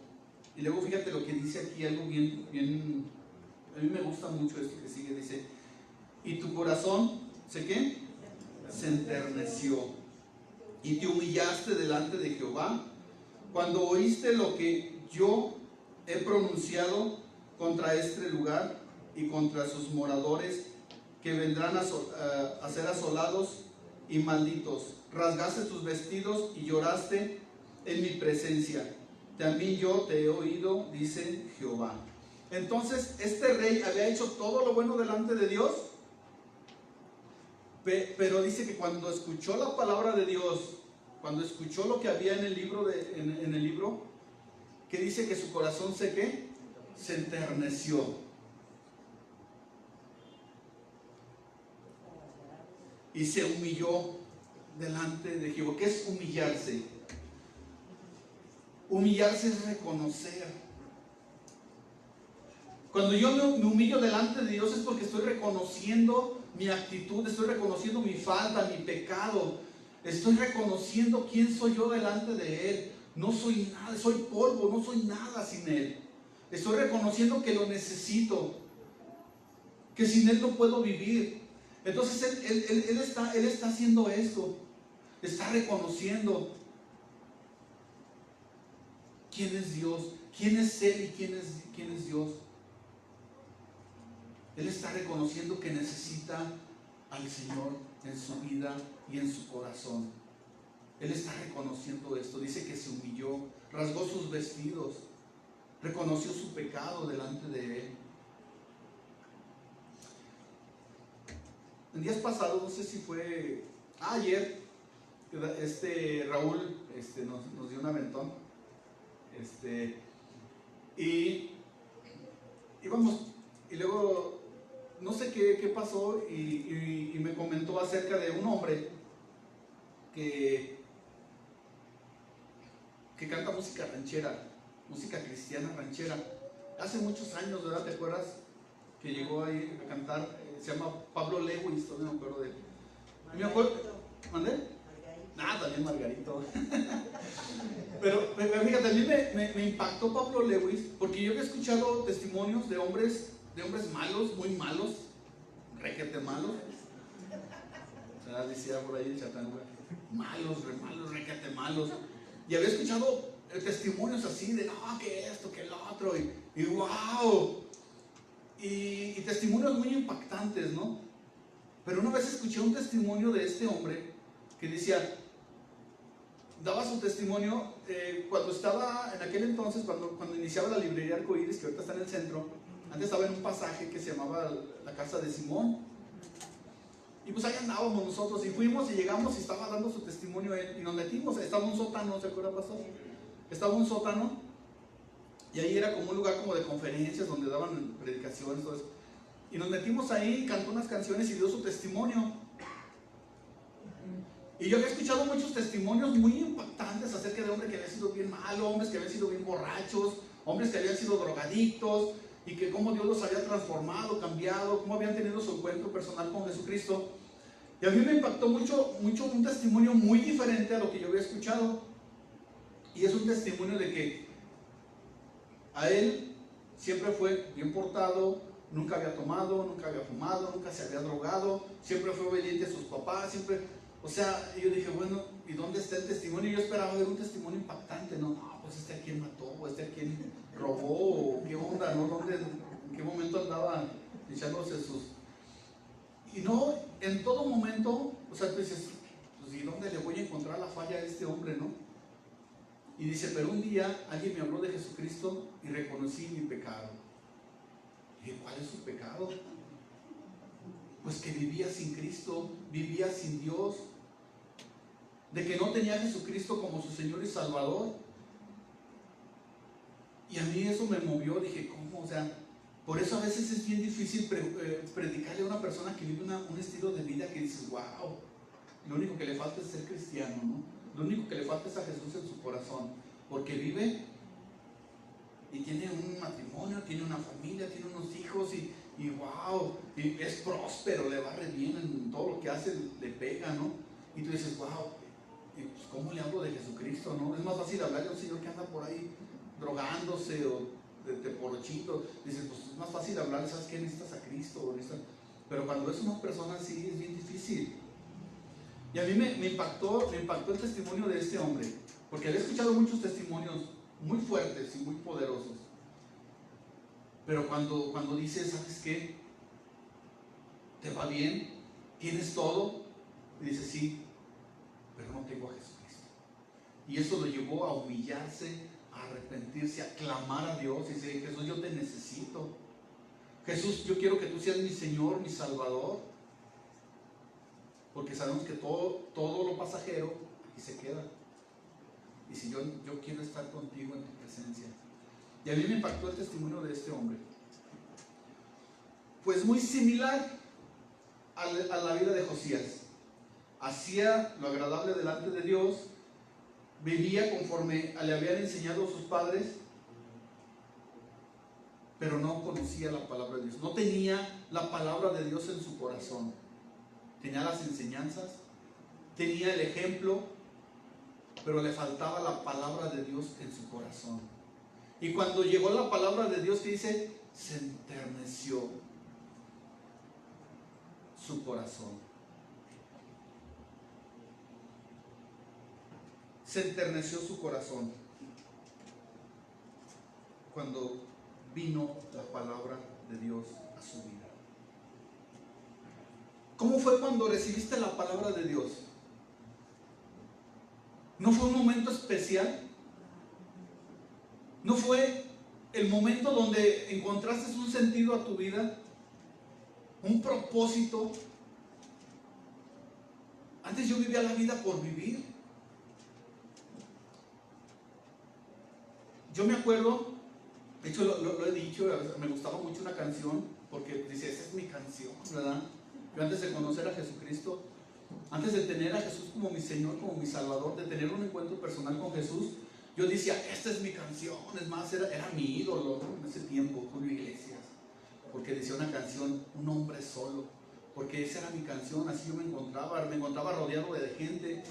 Y luego fíjate lo que dice aquí, algo bien, a mí me gusta mucho esto que sigue, dice: y tu corazón, ¿sé qué? Se enterneció, y te humillaste delante de Jehová, cuando oíste lo que yo he pronunciado contra este lugar y contra sus moradores, que vendrán a ser asolados y malditos. Rasgaste tus vestidos y lloraste en mi presencia. También yo te he oído, dice Jehová. Entonces este rey había hecho todo lo bueno delante de Dios, pero dice que cuando escuchó la palabra de Dios, cuando escuchó lo que había en el libro, que dice que su corazón se se enterneció. Y se humilló delante de Jehová. ¿Qué es humillarse? Humillarse es reconocer. Cuando yo me humillo delante de Dios es porque estoy reconociendo mi actitud, estoy reconociendo mi falta, mi pecado. Estoy reconociendo quién soy yo delante de Él. No soy nada, soy polvo, no soy nada sin Él. Estoy reconociendo que lo necesito, que sin Él no puedo vivir. Entonces Él está haciendo esto, está reconociendo quién es Dios, quién es Él y quién es Dios. Él está reconociendo que necesita al Señor en su vida y en su corazón. Él está reconociendo esto. Dice que se humilló, rasgó sus vestidos, reconoció su pecado delante de Él. En días pasados, no sé si fue ayer, Raúl nos dio un aventón. Y íbamos, y luego no sé qué pasó, y me comentó acerca de un hombre que canta música ranchera, música cristiana ranchera. Hace muchos años, ¿verdad? ¿Te acuerdas? Que llegó ahí a cantar, se llama Pablo Lewis, todavía me acuerdo de él. ¿Me acuerdo? ¿Mandé? Nada, también Margarito. Pero fíjate, a mí me impactó Pablo Lewis, porque yo había escuchado testimonios de hombres malos, muy malos, requete malos. O sea, decía por ahí el Chatán, malos, requete malos. Y había escuchado testimonios así de, no, que esto, que el otro, y wow. Y testimonios muy impactantes, ¿no? Pero una vez escuché un testimonio de este hombre que decía, daba su testimonio cuando estaba en aquel entonces, cuando iniciaba la librería Arcoíris, que ahorita está en el centro. Antes estaba en un pasaje que se llamaba la casa de Simón. Y pues ahí andábamos nosotros, y fuimos y llegamos y estaba dando su testimonio él, y nos metimos. Estaba un sótano, ¿se acuerda, pastor? Estaba un sótano, y ahí era como un lugar como de conferencias donde daban predicaciones, todo eso. Y nos metimos ahí, cantó unas canciones y dio su testimonio. Y yo había escuchado muchos testimonios muy impactantes acerca de hombres que habían sido bien malos, hombres que habían sido bien borrachos, hombres que habían sido drogadictos, y que cómo Dios los había transformado, cambiado, cómo habían tenido su encuentro personal con Jesucristo. Y a mí me impactó mucho un testimonio muy diferente a lo que yo había escuchado. Y es un testimonio de que a él siempre fue bien portado, nunca había tomado, nunca había fumado, nunca se había drogado, siempre fue obediente a sus papás, siempre, o sea, yo dije, bueno, ¿y dónde está el testimonio? Yo esperaba ver un testimonio impactante, no, pues a quien mató, o a quien robó, o qué onda, ¿no? ¿En qué momento andaba echándose sus... Y no, en todo momento, o sea, tú dices, pues ¿y dónde le voy a encontrar la falla a este hombre, no? Y dice, pero un día alguien me habló de Jesucristo y reconocí mi pecado. Y dije, ¿cuál es su pecado? Pues que vivía sin Cristo, vivía sin Dios, de que no tenía a Jesucristo como su Señor y Salvador. Y a mí eso me movió, dije, ¿cómo? O sea, por eso a veces es bien difícil predicarle a una persona que vive un estilo de vida que dices, wow, lo único que le falta es ser cristiano, ¿no? Lo único que le falta es a Jesús en su corazón, porque vive y tiene un matrimonio, tiene una familia, tiene unos hijos y wow, y es próspero, le va re bien en todo lo que hace, le pega, ¿no? Y tú dices, wow, y pues ¿cómo le hablo de Jesucristo, no? Es más fácil hablarle a un señor que anda por ahí drogándose o de porochito. Dices, pues es más fácil hablarle, ¿sabes qué? Necesitas a Cristo, pero cuando es una persona así es bien difícil. Y a mí me impactó el testimonio de este hombre, porque había escuchado muchos testimonios muy fuertes y muy poderosos. Pero cuando dices, ¿sabes qué? ¿Te va bien? ¿Tienes todo? Y dices, sí, pero no tengo a Jesucristo. Y eso lo llevó a humillarse, a arrepentirse, a clamar a Dios y decir, Jesús, yo te necesito. Jesús, yo quiero que tú seas mi Señor, mi Salvador. Porque sabemos que todo lo pasajero aquí se queda. Y si yo quiero estar contigo en tu presencia. Y a mí me impactó el testimonio de este hombre. Pues muy similar a la vida de Josías. Hacía lo agradable delante de Dios, vivía conforme le habían enseñado sus padres, pero no conocía la palabra de Dios. No tenía la palabra de Dios en su corazón. Tenía las enseñanzas, tenía el ejemplo, pero le faltaba la palabra de Dios en su corazón. Y cuando llegó la palabra de Dios, que dice, se enterneció su corazón. Se enterneció su corazón cuando vino la palabra de Dios a su vida. ¿Cómo fue cuando recibiste la palabra de Dios? ¿No fue un momento especial? ¿No fue el momento donde encontraste un sentido a tu vida? ¿Un propósito? Antes yo vivía la vida por vivir. Yo me acuerdo, de hecho lo he dicho, me gustaba mucho una canción, porque dice, esa es mi canción, ¿verdad? Yo antes de conocer a Jesucristo, antes de tener a Jesús como mi Señor, como mi Salvador, de tener un encuentro personal con Jesús, yo decía, esta es mi canción. Es más, era mi ídolo, ¿no? En ese tiempo, Julio Iglesias, porque decía una canción, un hombre solo, porque esa era mi canción. Así yo me encontraba rodeado de gente,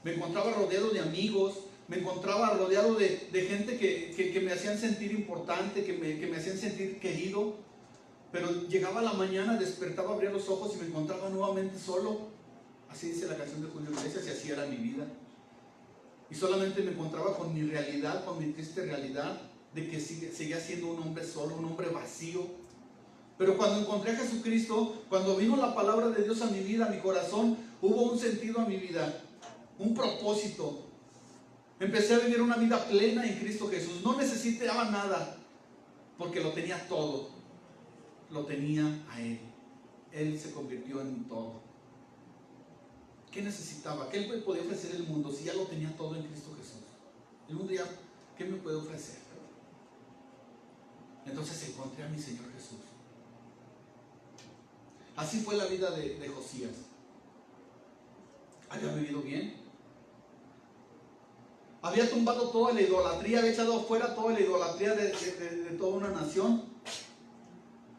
me encontraba rodeado de amigos, me encontraba rodeado de gente que me hacían sentir importante, que me hacían sentir querido. Pero llegaba la mañana, despertaba, abría los ojos y me encontraba nuevamente solo. Así dice la canción de Julio Iglesias, y así era mi vida. Y solamente me encontraba con mi realidad, con mi triste realidad, de que seguía siendo un hombre solo, un hombre vacío. Pero cuando encontré a Jesucristo, cuando vino la palabra de Dios a mi vida, a mi corazón, hubo un sentido a mi vida, un propósito. Empecé a vivir una vida plena en Cristo Jesús. No necesitaba nada, porque lo tenía todo. Lo tenía a Él. Él se convirtió en todo. ¿Qué necesitaba? ¿Qué Él me podía ofrecer el mundo si ya lo tenía todo en Cristo Jesús? El mundo ya, ¿qué me puede ofrecer? Entonces encontré a mi Señor Jesús. Así fue la vida de Josías. Había vivido bien. Había tumbado toda la idolatría, había echado afuera toda la idolatría de toda una nación.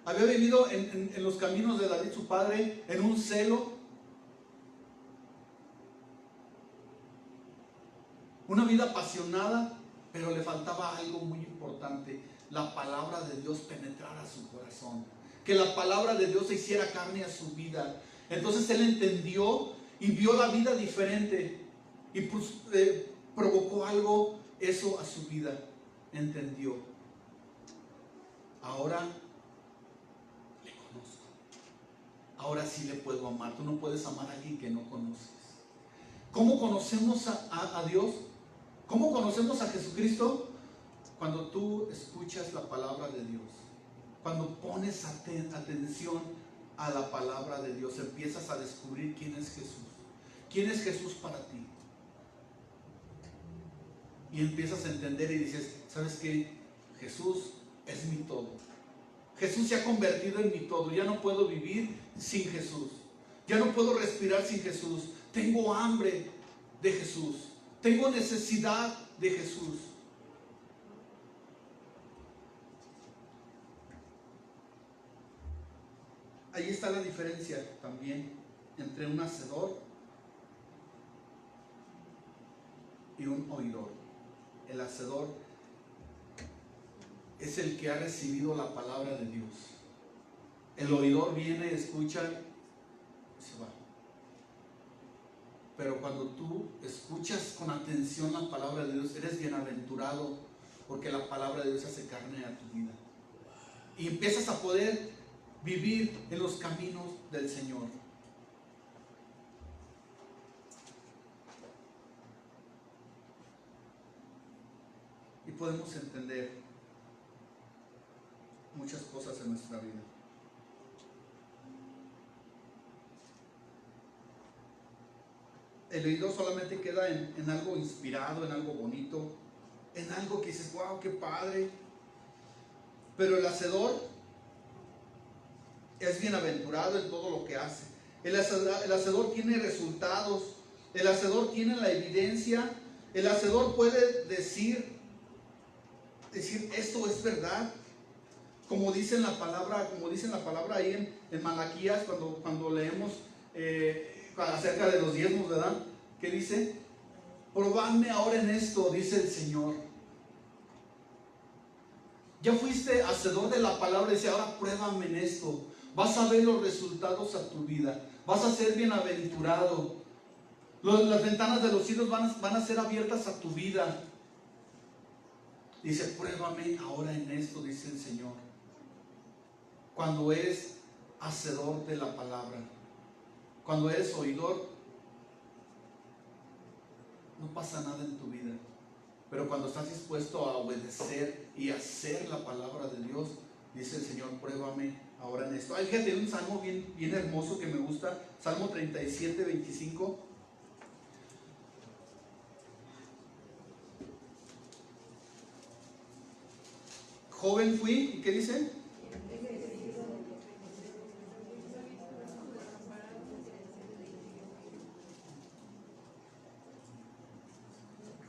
Había vivido en los caminos de David su padre, en un celo. Una vida apasionada, pero le faltaba algo muy importante: la palabra de Dios penetrara su corazón, que la palabra de Dios se hiciera carne a su vida. Entonces él entendió y vio la vida diferente y provocó algo eso a su vida. Entendió. Ahora le conozco. Ahora sí le puedo amar. Tú no puedes amar a alguien que no conoces. ¿Cómo conocemos a Dios? ¿Cómo conocemos a Jesucristo? Cuando tú escuchas la palabra de Dios, cuando pones atención a la palabra de Dios, empiezas a descubrir quién es Jesús. ¿Quién es Jesús para ti? Y empiezas a entender y dices, ¿sabes qué? Jesús es mi todo. Jesús se ha convertido en mi todo. Ya no puedo vivir sin Jesús. Ya no puedo respirar sin Jesús. Tengo hambre de Jesús. Tengo necesidad de Jesús. Ahí está la diferencia también entre un hacedor y un oidor. El hacedor es el que ha recibido la palabra de Dios. El oidor viene, escucha y se va. Pero cuando tú escuchas con atención la palabra de Dios, eres bienaventurado, porque la palabra de Dios hace carne a tu vida. Y empiezas a poder vivir en los caminos del Señor. Y podemos entender muchas cosas en nuestra vida. El oidor solamente queda en algo inspirado, en algo bonito, en algo que dices, wow, qué padre. pero el hacedor es bienaventurado en todo lo que hace. El hacedor tiene resultados, el hacedor tiene la evidencia, el hacedor puede decir esto es verdad, como dice la palabra ahí en Malaquías, cuando leemos acerca de los diezmos, ¿verdad? ¿Qué dice? Probadme ahora en esto, dice el Señor. Ya fuiste hacedor de la palabra, dice, ahora pruébame en esto. Vas a ver los resultados a tu vida, vas a ser bienaventurado. Las ventanas de los cielos van a ser abiertas a tu vida. Dice, pruébame ahora en esto, dice el Señor. Cuando eres hacedor de la palabra, cuando eres oidor, no pasa nada en tu vida. Pero cuando estás dispuesto a obedecer y hacer la palabra de Dios, dice el Señor, pruébame ahora en esto. Hay gente, un salmo bien hermoso que me gusta, Salmo 37, 25. Joven fui, ¿y qué dice?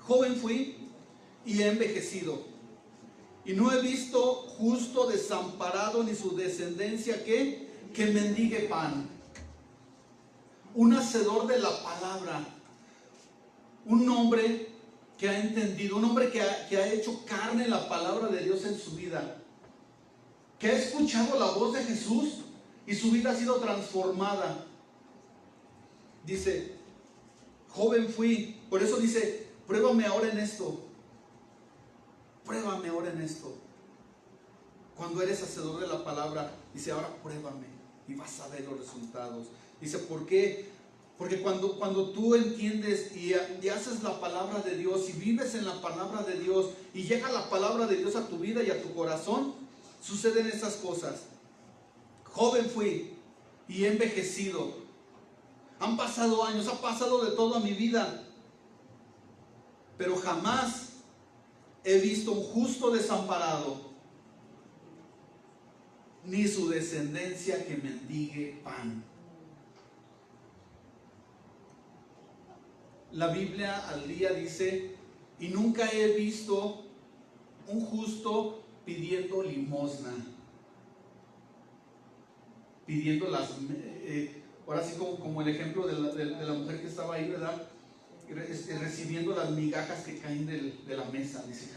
Joven fui y he envejecido, y no he visto justo desamparado ni su descendencia que mendigue pan. Un hacedor de la palabra, un hombre que ha entendido, un hombre que ha hecho carne la palabra de Dios en su vida, que ha escuchado la voz de Jesús y su vida ha sido transformada. Dice, joven fui, por eso dice, pruébame ahora en esto. Pruébame ahora en esto. Cuando eres hacedor de la palabra, dice, ahora pruébame y vas a ver los resultados. Dice, ¿por qué? Porque cuando tú entiendes y haces la palabra de Dios y vives en la palabra de Dios y llega la palabra de Dios a tu vida y a tu corazón, suceden esas cosas. Joven fui y he envejecido. Han pasado años, ha pasado de todo a mi vida, pero jamás he visto un justo desamparado, ni su descendencia que mendigue pan. La Biblia al día dice, y nunca he visto un justo pidiendo limosna, pidiendo ahora sí como el ejemplo de la mujer que estaba ahí, ¿verdad? Recibiendo las migajas que caen de la mesa. Dice,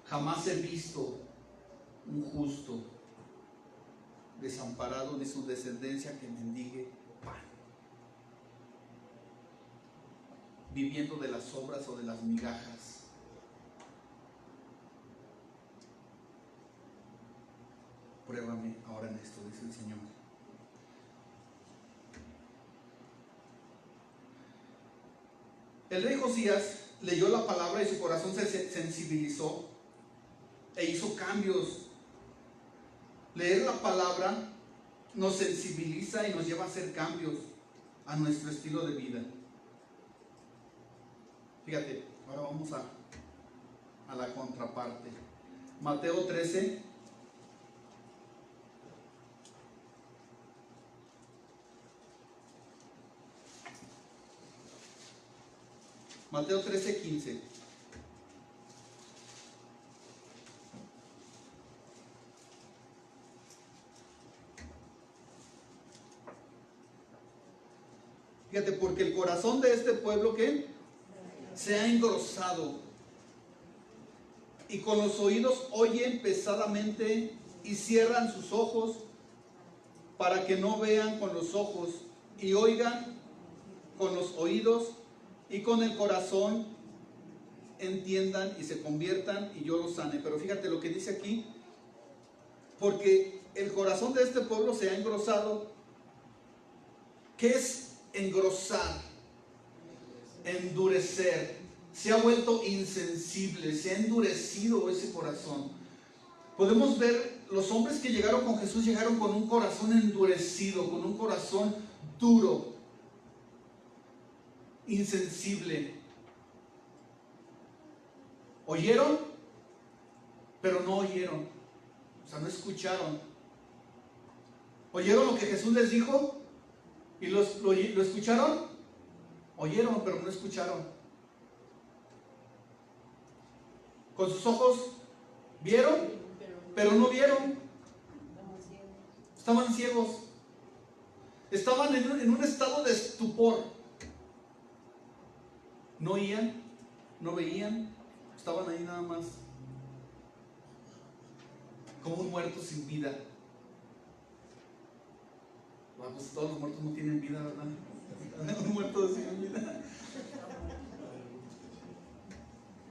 jamás he visto un justo desamparado ni su descendencia que mendigue pan, viviendo de las obras o de las migajas. Pruébame ahora en esto, dice el Señor. El rey Josías leyó la palabra y su corazón se sensibilizó e hizo cambios. Leer la palabra nos sensibiliza y nos lleva a hacer cambios a nuestro estilo de vida. Fíjate, ahora vamos a la contraparte. Mateo 13. Mateo 13, 15. Fíjate, porque el corazón de este pueblo que se ha engrosado y con los oídos oyen pesadamente y cierran sus ojos para que no vean con los ojos y oigan con los oídos y con el corazón entiendan y se conviertan y yo los sane. Pero fíjate lo que dice aquí, porque el corazón de este pueblo se ha engrosado. ¿Qué es engrosar? Endurecer. Se ha vuelto insensible, se ha endurecido ese corazón. Podemos ver, los hombres que llegaron con Jesús llegaron con un corazón endurecido, con un corazón duro, insensible. Oyeron, pero no oyeron. O sea, no escucharon. ¿Oyeron lo que Jesús les dijo? ¿Y lo escucharon? Oyeron, pero no escucharon. Con sus ojos vieron, pero no vieron. Estaban ciegos. Estaban en un estado de estupor. No oían, no veían, estaban ahí nada más. Como un muerto sin vida. Bueno, pues todos los muertos no tienen vida, ¿verdad? Un muerto sin vida.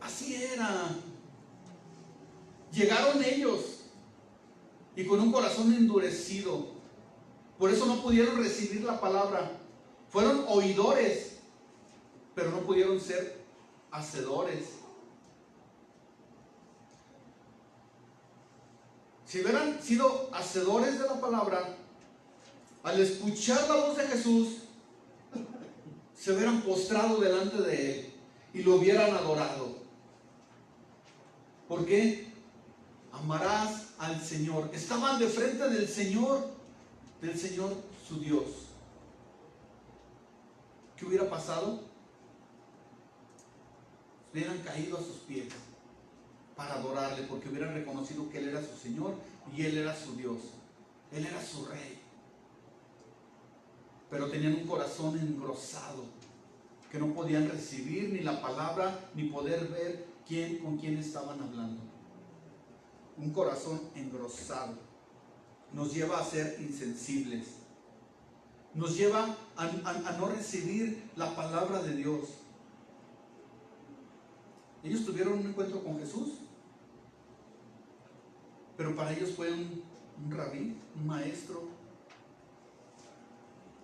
Así era. Llegaron ellos y con un corazón endurecido. Por eso no pudieron recibir la palabra. Fueron oidores, pero no pudieron ser hacedores. Si hubieran sido hacedores de la palabra, al escuchar la voz de Jesús, se hubieran postrado delante de Él y lo hubieran adorado. ¿Por qué? Amarás al Señor. Estaban de frente del Señor su Dios. ¿Qué hubiera pasado? Hubieran caído a sus pies para adorarle, porque hubieran reconocido que Él era su Señor y Él era su Dios. Él era su Rey. Pero tenían un corazón engrosado, que no podían recibir ni la palabra, ni poder ver con quién estaban hablando. Un corazón engrosado nos lleva a ser insensibles. Nos lleva a no recibir la palabra de Dios. Ellos tuvieron un encuentro con Jesús, pero para ellos fue un rabí, un maestro,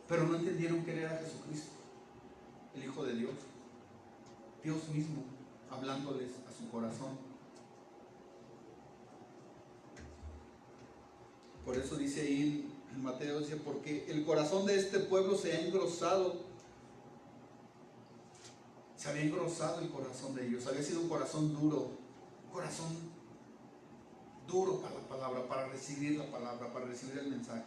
pero no entendieron que era Jesucristo, el Hijo de Dios, Dios mismo, hablándoles a su corazón. Por eso dice ahí en Mateo, dice, porque el corazón de este pueblo se ha engrosado. Se había engrosado el corazón de ellos, había sido un corazón duro para la palabra, para recibir la palabra, para recibir el mensaje.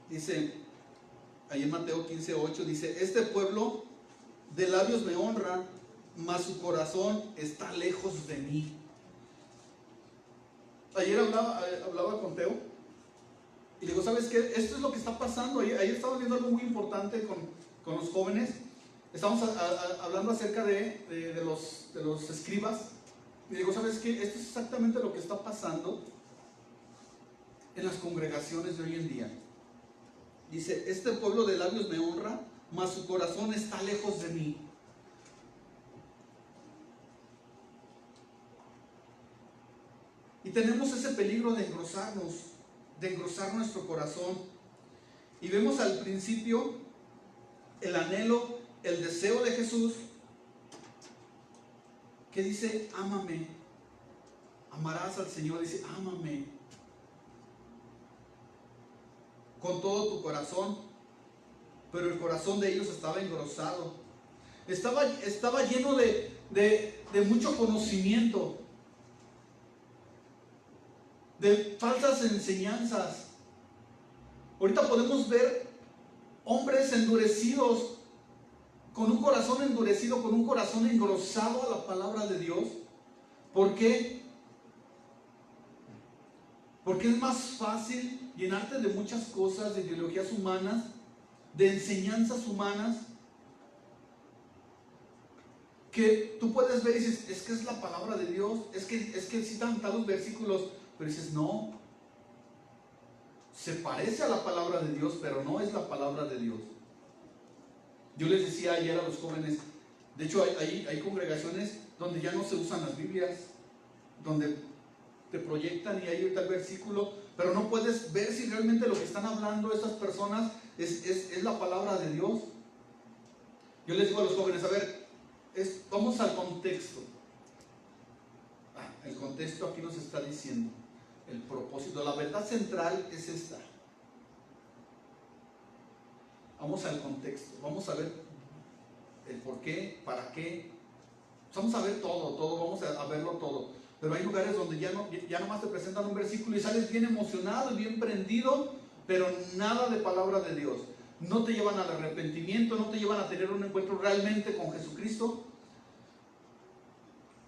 Dice, ahí en Mateo 15:8, dice, este pueblo de labios me honra, mas su corazón está lejos de mí. Ayer hablaba con Teo y le digo, ¿sabes qué? Esto es lo que está pasando. Ayer estamos viendo algo muy importante con los jóvenes. Estamos hablando acerca de los escribas. Y le digo, ¿sabes qué? Esto es exactamente lo que está pasando en las congregaciones de hoy en día. Dice, este pueblo de labios me honra, mas su corazón está lejos de mí. Y tenemos ese peligro de engrosar nuestro corazón. Y vemos al principio el anhelo, el deseo de Jesús, que dice, ámame. Amarás al Señor, dice, ámame con todo tu corazón. Pero el corazón de ellos estaba engrosado. Estaba lleno de mucho conocimiento, de falsas enseñanzas. Ahorita podemos ver hombres endurecidos, con un corazón endurecido, con un corazón engrosado a la palabra de Dios. ¿Por qué? Porque es más fácil llenarte de muchas cosas, de ideologías humanas, de enseñanzas humanas, que tú puedes ver y dices, es que es la palabra de Dios, es que citan tantos versículos, pero dices, no, se parece a la palabra de Dios, pero no es la palabra de Dios. Yo les decía ayer a los jóvenes, de hecho hay congregaciones donde ya no se usan las Biblias, donde te proyectan y hay tal versículo, pero no puedes ver si realmente lo que están hablando esas personas es la palabra de Dios. Yo les digo a los jóvenes, a ver, vamos al contexto. El contexto aquí nos está diciendo el propósito, la verdad central es esta. vamos al contexto, vamos a ver el por qué, para qué, vamos a ver todo, vamos a verlo todo. Pero hay lugares donde ya nomás te presentan un versículo y sales bien emocionado y bien prendido, pero nada de palabra de Dios. No te llevan al arrepentimiento, no te llevan a tener un encuentro realmente con Jesucristo.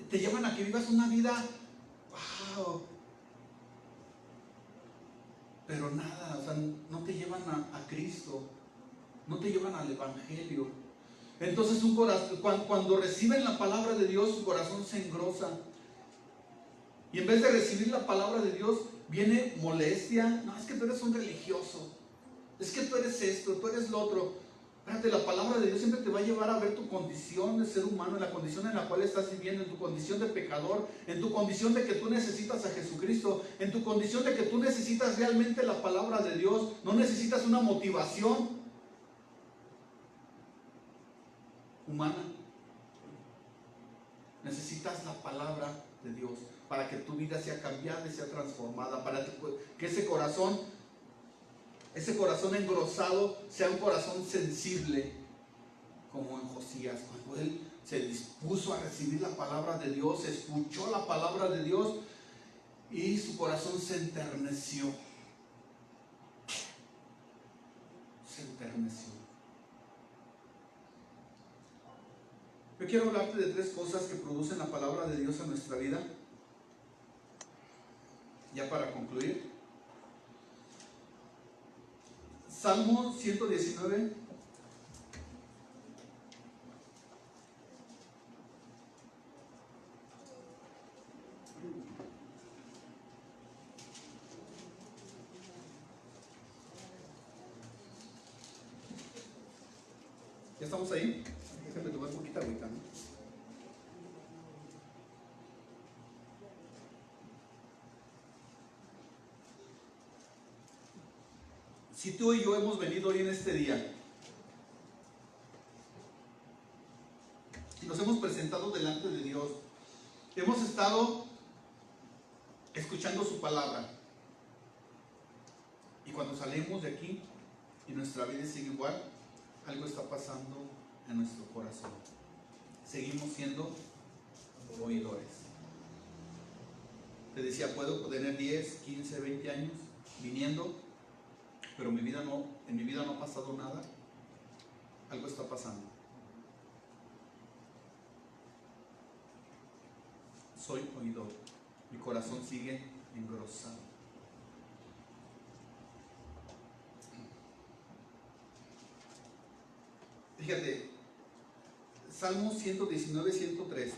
Te llevan a que vivas una vida, wow, pero nada, o sea, no te llevan a Cristo, no te llevan al Evangelio. Entonces un corazón, cuando reciben la palabra de Dios, su corazón se engrosa. Y en vez de recibir la palabra de Dios, viene molestia. No, es que tú eres un religioso. Es que tú eres esto, tú eres lo otro. Espérate, la palabra de Dios siempre te va a llevar a ver tu condición de ser humano, en la condición en la cual estás viviendo, en tu condición de pecador, en tu condición de que tú necesitas a Jesucristo, en tu condición de que tú necesitas realmente la palabra de Dios. No necesitas una motivación humana. Necesitas la palabra de Dios para que tu vida sea cambiada y sea transformada, para que ese corazón engrosado sea un corazón sensible, como en Josías, cuando él se dispuso a recibir la palabra de Dios, escuchó la palabra de Dios y su corazón se enterneció. Se enterneció. Yo quiero hablarte de 3 cosas que producen la palabra de Dios en nuestra vida. Ya para concluir, Salmo 119. ¿Ya estamos ahí? Déjame tomar un poquito ahorita, ¿no? Si tú y yo hemos venido hoy en este día y nos hemos presentado delante de Dios, hemos estado escuchando su palabra, y cuando salimos de aquí y nuestra vida sigue igual, algo está pasando en nuestro corazón. Seguimos siendo oidores. Te decía, puedo tener 10, 15, 20 años viniendo, pero en mi vida no ha pasado nada. Algo está pasando. Soy oidor. Mi corazón sigue engrosado. Fíjate, Salmo 119, 103.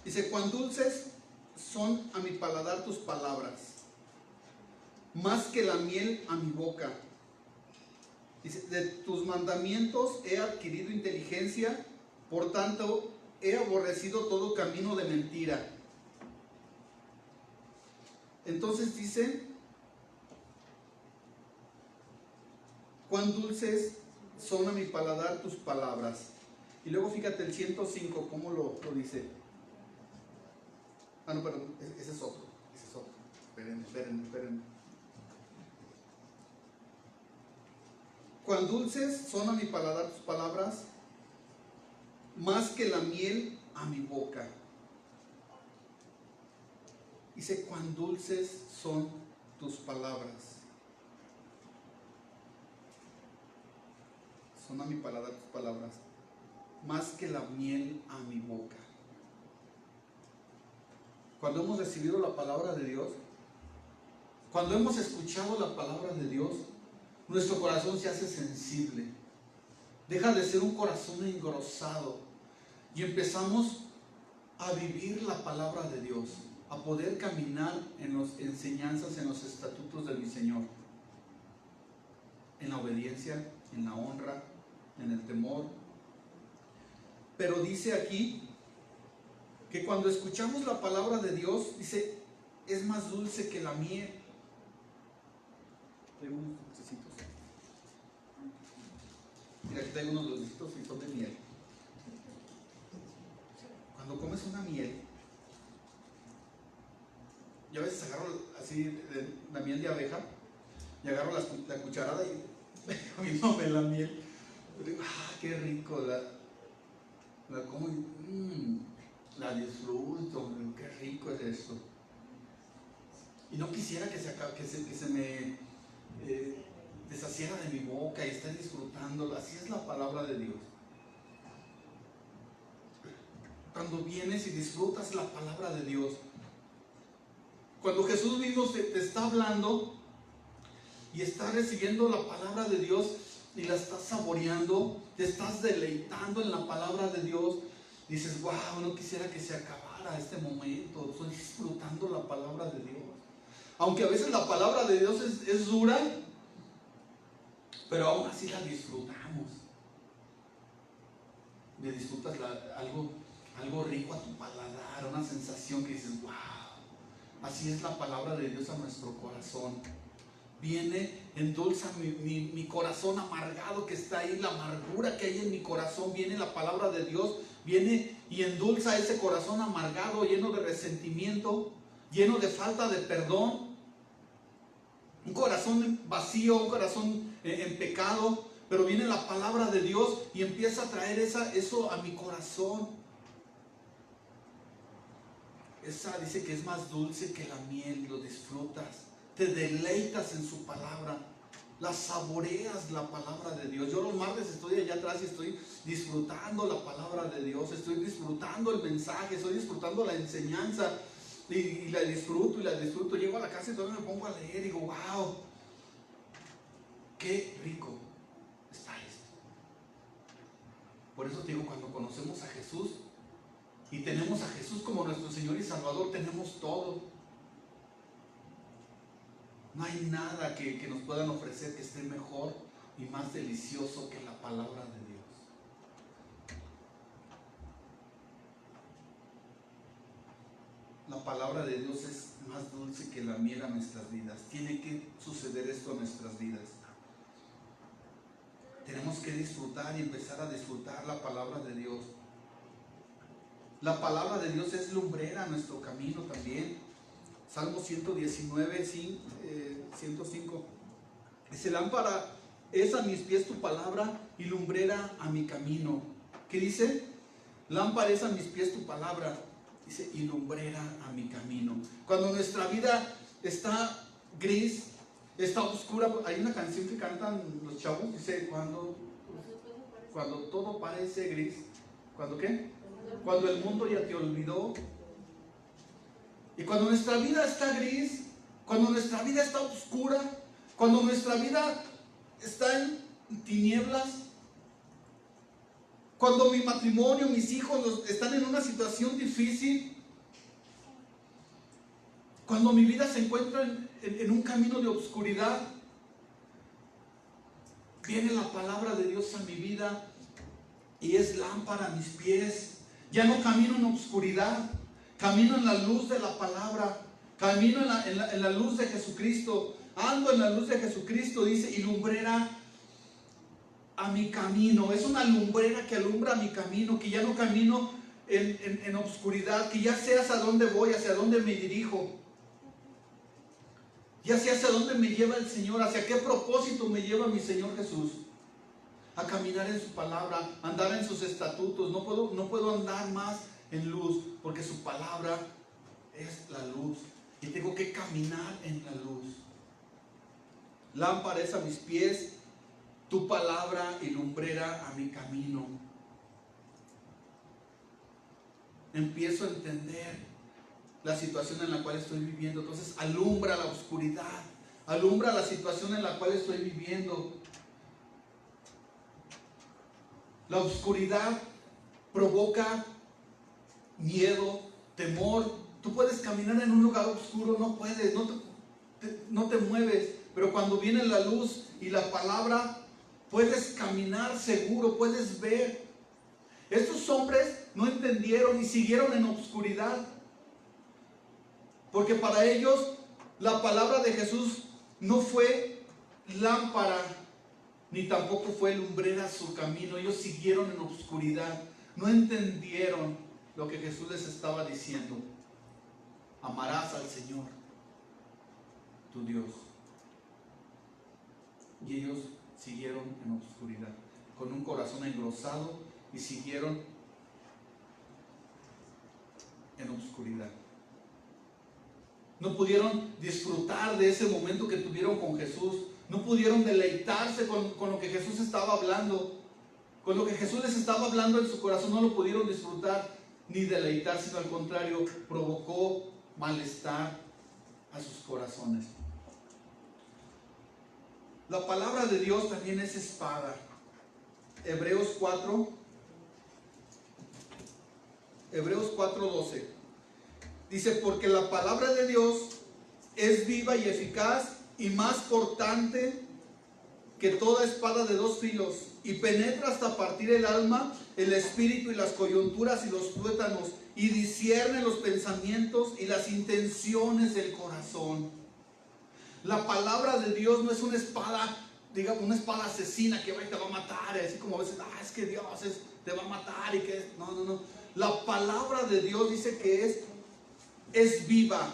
Dice, cuán dulces son a mi paladar tus palabras, más que la miel a mi boca. Dice, de tus mandamientos he adquirido inteligencia, por tanto he aborrecido todo camino de mentira. Entonces dice, cuán dulces son a mi paladar tus palabras. Y luego fíjate el 105, cómo lo dice. Ah, no, perdón, ese es otro. Esperen. Cuán dulces son a mi paladar tus palabras, más que la miel a mi boca. Dice, cuán dulces son tus palabras. Son a mi paladar tus palabras, más que la miel a mi boca. Cuando hemos recibido la palabra de Dios, cuando hemos escuchado la palabra de Dios, nuestro corazón se hace sensible. Deja de ser un corazón engrosado y empezamos a vivir la palabra de Dios, a poder caminar en las enseñanzas, en los estatutos de mi Señor, en la obediencia, en la honra, en el temor. Pero dice aquí que cuando escuchamos la palabra de Dios, dice, es más dulce que la miel. Tengo unos dulcecitos. que aquí traigo unos dulcitos y son de miel. Cuando comes una miel, yo a veces agarro así la miel de abeja y agarro la cucharada y comiéndome la miel. Digo, qué rico, la como y la disfruto, qué rico es esto. Y no quisiera que se me deshaciera de mi boca y esté disfrutándola. Así es la palabra de Dios. Cuando vienes y disfrutas la palabra de Dios, cuando Jesús mismo te está hablando y estás recibiendo la palabra de Dios y la estás saboreando, te estás deleitando en la palabra de Dios, dices, wow, no quisiera que se acabara este momento, estoy disfrutando la palabra de Dios. Aunque a veces la palabra de Dios es dura, pero aún así la disfrutamos. Le disfrutas algo rico a tu paladar, una sensación que dices, wow, así es la palabra de Dios a nuestro corazón. Viene, endulza mi corazón amargado que está ahí, la amargura que hay en mi corazón. Viene la palabra de Dios, viene y endulza ese corazón amargado, lleno de resentimiento, lleno de falta de perdón. Un corazón vacío, un corazón en pecado, pero viene la palabra de Dios y empieza a traer eso a mi corazón. Esa dice que es más dulce que la miel, lo disfrutas, te deleitas en su palabra, la saboreas la palabra de Dios. Yo los martes estoy allá atrás y estoy disfrutando la palabra de Dios, estoy disfrutando el mensaje, estoy disfrutando la enseñanza y la disfruto y la disfruto. Llego a la casa y todavía me pongo a leer y digo, wow, qué rico está esto. Por eso te digo, cuando conocemos a Jesús y tenemos a Jesús como nuestro Señor y Salvador, tenemos todo. No hay nada que nos puedan ofrecer que esté mejor y más delicioso que la palabra de Dios. La palabra de Dios es más dulce que la miel a nuestras vidas. Tiene que suceder esto a nuestras vidas. Tenemos que disfrutar y empezar a disfrutar la palabra de Dios. La palabra de Dios es lumbrera a nuestro camino también. Salmo 119, 105. Dice, lámpara es a mis pies tu palabra y lumbrera a mi camino. ¿Qué dice? Lámpara es a mis pies tu palabra, dice, y lumbrera a mi camino. Cuando nuestra vida está gris, está oscura, hay una canción que cantan los chavos, dice, cuando todo parece gris, ¿cuándo qué? Cuando el mundo ya te olvidó. Y cuando nuestra vida está gris, cuando nuestra vida está oscura, cuando nuestra vida está en tinieblas, cuando mi matrimonio, mis hijos están en una situación difícil, cuando mi vida se encuentra en un camino de oscuridad, viene la palabra de Dios a mi vida y es lámpara a mis pies. Ya no camino en oscuridad, camino en la luz de la palabra, camino en la luz de Jesucristo, ando en la luz de Jesucristo, dice, y lumbrera a mi camino. Es una lumbrera que alumbra mi camino, que ya no camino en oscuridad, que ya sé hacia dónde voy, hacia dónde me dirijo, ya sé hacia dónde me lleva el Señor, hacia qué propósito me lleva mi Señor Jesús. A caminar en su palabra, andar en sus estatutos. No puedo andar más en luz, porque su palabra es la luz y tengo que caminar en la luz. Lámpara es a mis pies tu palabra y lumbrera a mi camino. Empiezo a entender la situación en la cual estoy viviendo. Entonces alumbra la oscuridad, alumbra la situación en la cual estoy viviendo. La oscuridad provoca miedo, temor. Tú puedes caminar en un lugar oscuro, no puedes, no te mueves. Pero cuando viene la luz y la palabra, puedes caminar seguro, puedes ver. Estos hombres no entendieron y siguieron en oscuridad, porque para ellos la palabra de Jesús no fue lámpara, ni tampoco fue lumbrera su camino. Ellos siguieron en oscuridad, no entendieron lo que Jesús les estaba diciendo. Amarás al Señor, tu Dios. Y ellos siguieron en oscuridad, con un corazón engrosado, y siguieron en oscuridad. No pudieron disfrutar de ese momento que tuvieron con Jesús. No pudieron deleitarse con lo que Jesús estaba hablando. Con lo que Jesús les estaba hablando en su corazón, no lo pudieron disfrutar ni deleitar, sino al contrario, provocó malestar a sus corazones. La palabra de Dios también es espada. Hebreos 4:12 dice: porque la palabra de Dios es viva y eficaz y más cortante que toda espada de dos filos, y penetra hasta partir el alma, el espíritu y las coyunturas y los tuétanos, y discierne los pensamientos y las intenciones del corazón. La palabra de Dios no es una espada, digamos, una espada asesina que te va a matar, así como a veces, es que Dios te va a matar y que no. La palabra de Dios dice que es viva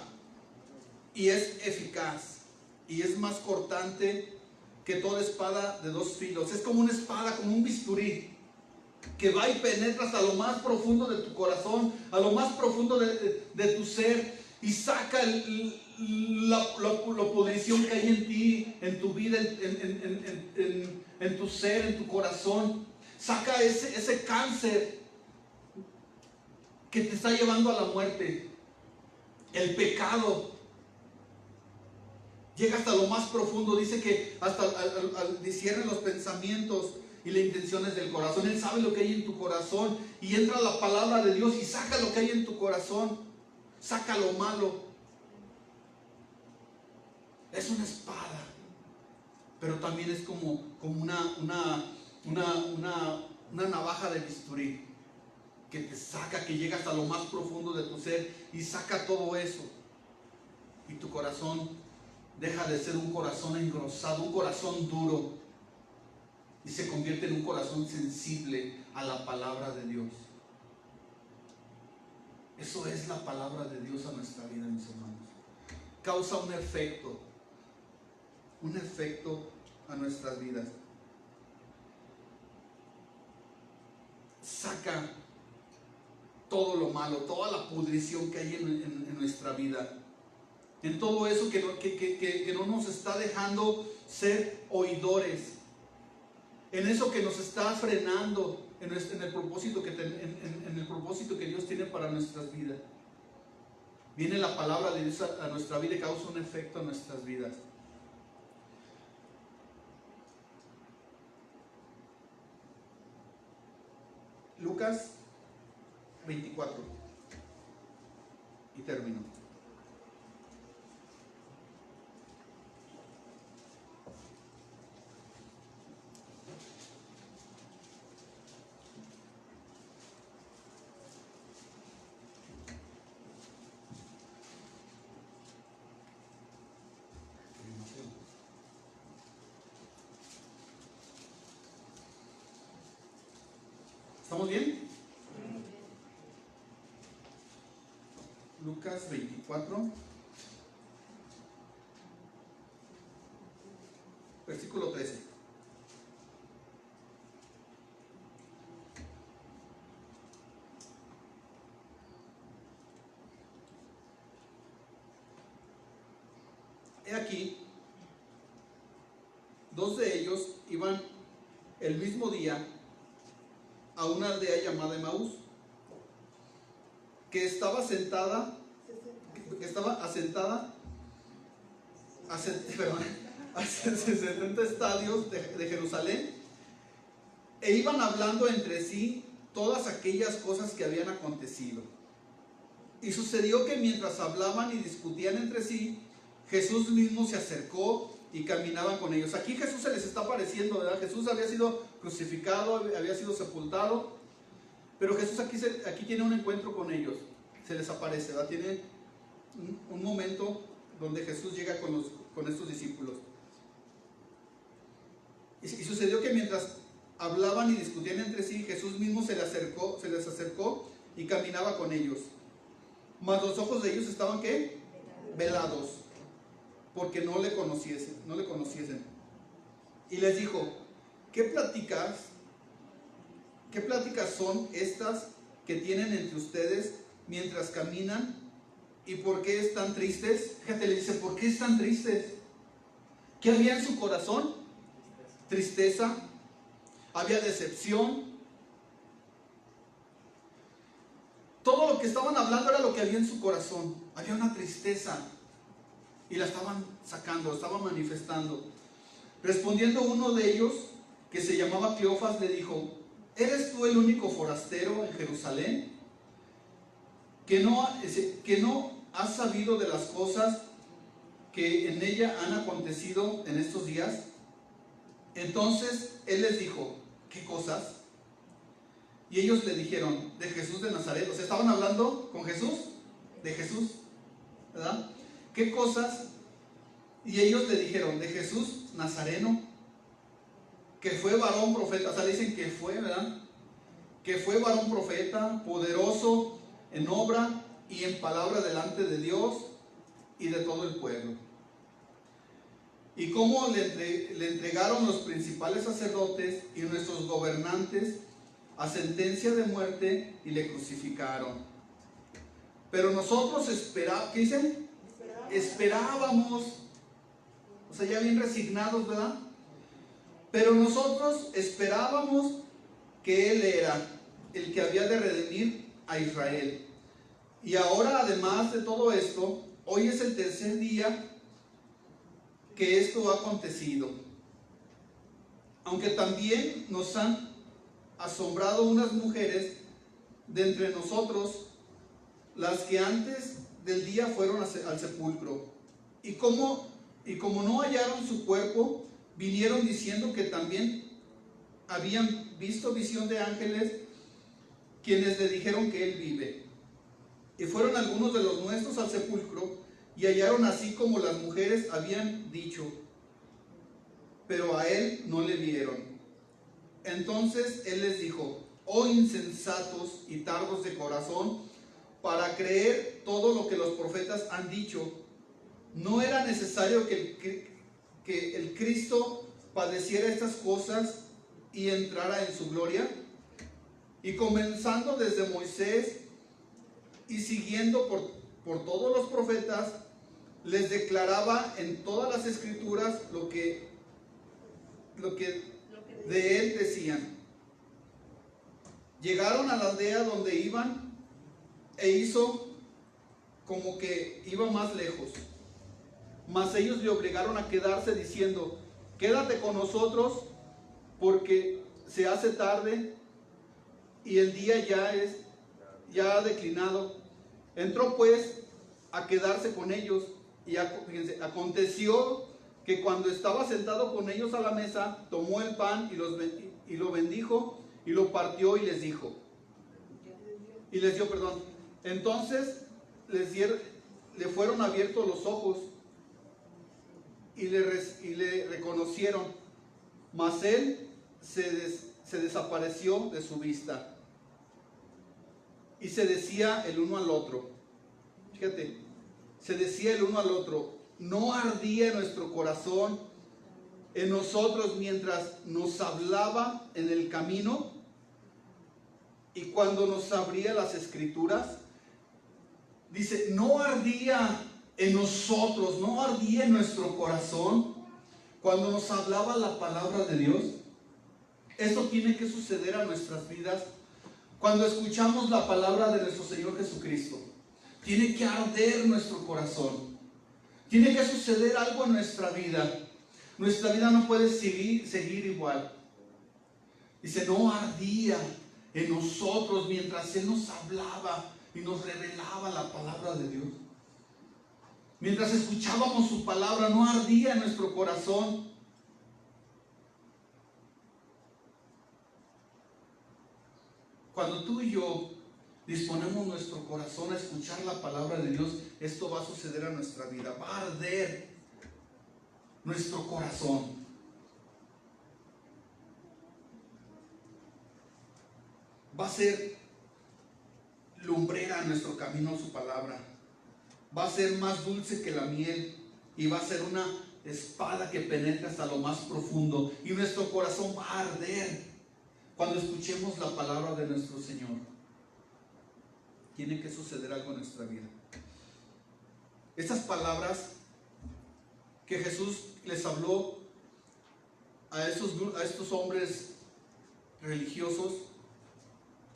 y es eficaz y es más cortante que toda espada de dos filos. Es como una espada, como un bisturí que va y penetra hasta lo más profundo de tu corazón, a lo más profundo de tu ser, y saca la pudrición que hay en ti, en tu vida, en tu ser, en tu corazón. Saca ese cáncer que te está llevando a la muerte. El pecado llega hasta lo más profundo. Dice que hasta discierne los pensamientos y las intenciones del corazón. Él sabe lo que hay en tu corazón, y entra la palabra de Dios y saca lo que hay en tu corazón, saca lo malo. Es una espada, pero también es como una navaja de bisturí que te saca, que llega hasta lo más profundo de tu ser y saca todo eso, y tu corazón deja de ser un corazón engrosado, un corazón duro, y se convierte en un corazón sensible a la palabra de Dios. Eso es la palabra de Dios a nuestra vida, mis hermanos. Causa un efecto a nuestras vidas. Saca todo lo malo, toda la pudrición que hay en nuestra vida, en todo eso que no nos está dejando ser oidores, en eso que nos está frenando en el propósito que Dios tiene para nuestras vidas. Viene la palabra de Dios a nuestra vida y causa un efecto en nuestras vidas. Lucas 24, y termino. ¿Estamos bien? Lucas 24, versículo 13. He aquí, dos de ellos iban el mismo día a una aldea llamada Emaús, que estaba asentada a 70 estadios de Jerusalén, e iban hablando entre sí todas aquellas cosas que habían acontecido. Y sucedió que mientras hablaban y discutían entre sí, Jesús mismo se acercó y caminaba con ellos. Aquí Jesús se les está apareciendo, ¿verdad? Jesús había sido crucificado, había sido sepultado, pero Jesús aquí tiene un encuentro con ellos, se les aparece, ¿verdad? Tiene un momento donde Jesús llega con estos discípulos. Y sucedió que mientras hablaban y discutían entre sí, Jesús mismo se les acercó y caminaba con ellos. Mas los ojos de ellos estaban ¿qué? Velados, porque no le conociesen. Y les dijo: ¿qué pláticas son estas que tienen entre ustedes mientras caminan? ¿Y por qué están tristes? Fíjate, le dice: ¿por qué están tristes? ¿Qué había en su corazón? Tristeza, había decepción. Todo lo que estaban hablando era lo que había en su corazón. Había una tristeza y la estaban sacando, la estaban manifestando. Respondiendo uno de ellos, que se llamaba Cleofas, le dijo: ¿eres tú el único forastero en Jerusalén que no has sabido de las cosas que en ella han acontecido en estos días? Entonces él les dijo: ¿qué cosas? Y ellos le dijeron: de Jesús de Nazaret. O sea, estaban hablando con Jesús, de Jesús, ¿verdad? ¿Qué cosas? Y ellos le dijeron: de Jesús Nazareno, que fue varón profeta. O sea, le dicen que fue, ¿verdad? Que fue varón profeta, poderoso en obra y en palabra delante de Dios y de todo el pueblo. Y cómo le entregaron los principales sacerdotes y nuestros gobernantes a sentencia de muerte y le crucificaron. Pero nosotros ¿qué dicen? Esperábamos, o sea, ya bien resignados, ¿verdad? Pero nosotros esperábamos que Él era el que había de redimir a Israel. Y ahora, además de todo esto, hoy es el tercer día que esto ha acontecido. Aunque también nos han asombrado unas mujeres de entre nosotros, las que antes del día fueron al sepulcro. Y como no hallaron su cuerpo, vinieron diciendo que también habían visto visión de ángeles, quienes le dijeron que Él vive. Y fueron algunos de los nuestros al sepulcro y hallaron así como las mujeres habían dicho, pero a Él no le vieron. Entonces Él les dijo: oh insensatos y tardos de corazón, para creer todo lo que los profetas han dicho. ¿No era necesario que el Cristo padeciera estas cosas y entrara en su gloria? Y comenzando desde Moisés y siguiendo por todos los profetas, les declaraba en todas las escrituras lo que de Él decían. Llegaron a la aldea donde iban e hizo como que iba más lejos. Mas ellos le obligaron a quedarse, diciendo: quédate con nosotros, porque se hace tarde y el día ya ha declinado. Entró pues a quedarse con ellos, y aconteció que cuando estaba sentado con ellos a la mesa, tomó el pan y lo bendijo y lo partió y les dio. Entonces le fueron abiertos los ojos y le reconocieron, mas él se desapareció de su vista. Y se decía el uno al otro, fíjate, se decía el uno al otro: ¿no ardía nuestro corazón en nosotros mientras nos hablaba en el camino y cuando nos abría las escrituras? Dice: no ardía en nosotros, no ardía en nuestro corazón cuando nos hablaba la palabra de Dios. Esto tiene que suceder a nuestras vidas cuando escuchamos la palabra de nuestro Señor Jesucristo. Tiene que arder nuestro corazón. Tiene que suceder algo en nuestra vida. Nuestra vida no puede seguir igual. Dice: no ardía en nosotros mientras Él nos hablaba y nos revelaba la palabra de Dios. Mientras escuchábamos su palabra, no ardía en nuestro corazón. Cuando tú y yo disponemos nuestro corazón a escuchar la palabra de Dios, esto va a suceder a nuestra vida. Va a arder nuestro corazón. Va a ser lumbrera en nuestro camino su palabra. Va a ser más dulce que la miel y va a ser una espada que penetra hasta lo más profundo, y nuestro corazón va a arder cuando escuchemos la palabra de nuestro Señor. Tiene que suceder algo en nuestra vida. Estas palabras que Jesús les habló a estos hombres religiosos,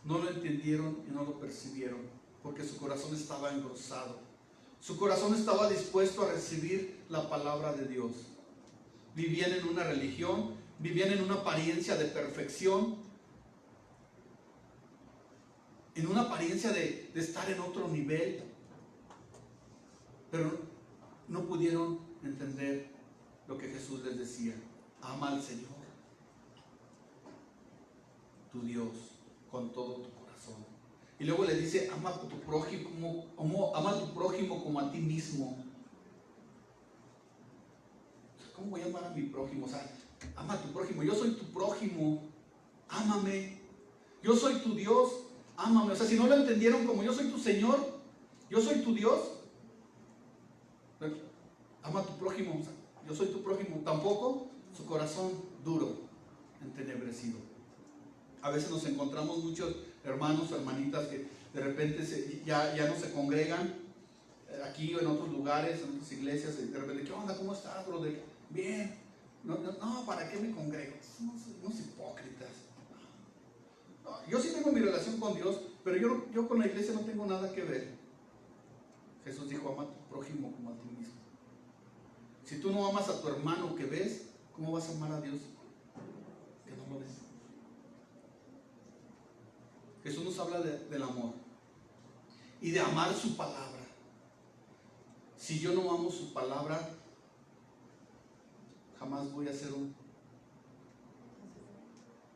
no lo entendieron y no lo percibieron, porque su corazón estaba engrosado. Su corazón estaba dispuesto a recibir la palabra de Dios. Vivían en una religión, vivían en una apariencia de perfección, en una apariencia de estar en otro nivel, pero no pudieron entender lo que Jesús les decía. Ama al Señor, tu Dios, con todo tu corazón. Y luego le dice, ama a tu prójimo como a ti mismo. ¿Cómo voy a amar a mi prójimo? O sea, ama a tu prójimo. Yo soy tu prójimo, ámame. Yo soy tu Dios, ámame. O sea, si no lo entendieron como yo soy tu Señor, yo soy tu Dios, ama a tu prójimo. O sea, yo soy tu prójimo. Tampoco su corazón duro, entenebrecido. A veces nos encontramos muchos hermanos o hermanitas que de repente ya no se congregan aquí o en otros lugares, en otras iglesias, y de repente, ¿qué onda? ¿Cómo estás, brother? Bien. No, ¿para qué me congrego? Somos hipócritas. No, yo sí tengo mi relación con Dios, pero yo con la iglesia no tengo nada que ver. Jesús dijo, ama a tu prójimo como a ti mismo. Si tú no amas a tu hermano que ves, ¿cómo vas a amar a Dios que no lo ves? Jesús nos habla del amor y de amar su palabra. Si yo no amo su palabra, jamás voy a ser un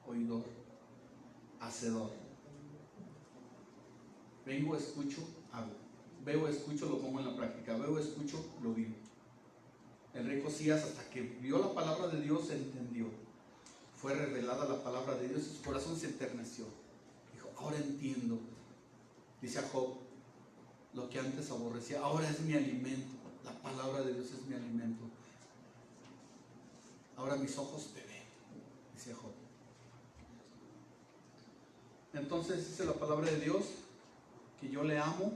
oidor, hacedor. Vengo, escucho, hago. Veo, escucho, lo pongo en la práctica. Veo, escucho, lo vivo. El rey Josías, hasta que vio la palabra de Dios, entendió. Fue revelada la palabra de Dios y su corazón se enterneció. Dijo, ahora entiendo. Dice a Job, lo que antes aborrecía, ahora es mi alimento. La palabra de Dios es mi alimento. Ahora mis ojos te ven, dice Job. Entonces dice la palabra de Dios que yo le amo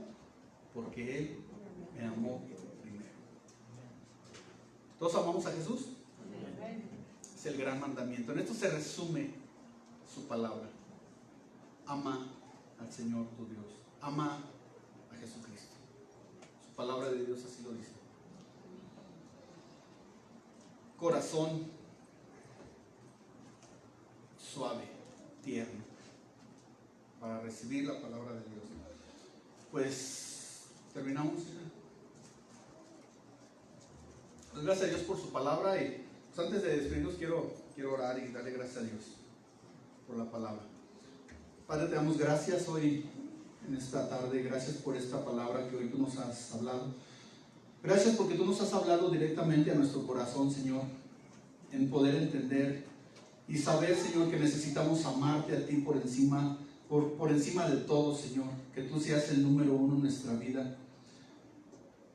porque Él me amó primero. ¿Todos amamos a Jesús? Es el gran mandamiento. En esto se resume su palabra. Ama al Señor tu Dios. Ama a Jesucristo. Su palabra de Dios así lo dice. Corazón suave, tierno, para recibir la palabra de Dios. Pues terminamos. Pues gracias a Dios por su palabra, y pues antes de despedirnos quiero orar y darle gracias a Dios por la palabra. Padre, te damos gracias hoy en esta tarde. Gracias por esta palabra que hoy tú nos has hablado. Gracias porque tú nos has hablado directamente a nuestro corazón, Señor, en poder entender y saber, Señor, que necesitamos amarte a ti por encima de todo, Señor, que tú seas el número uno en nuestra vida.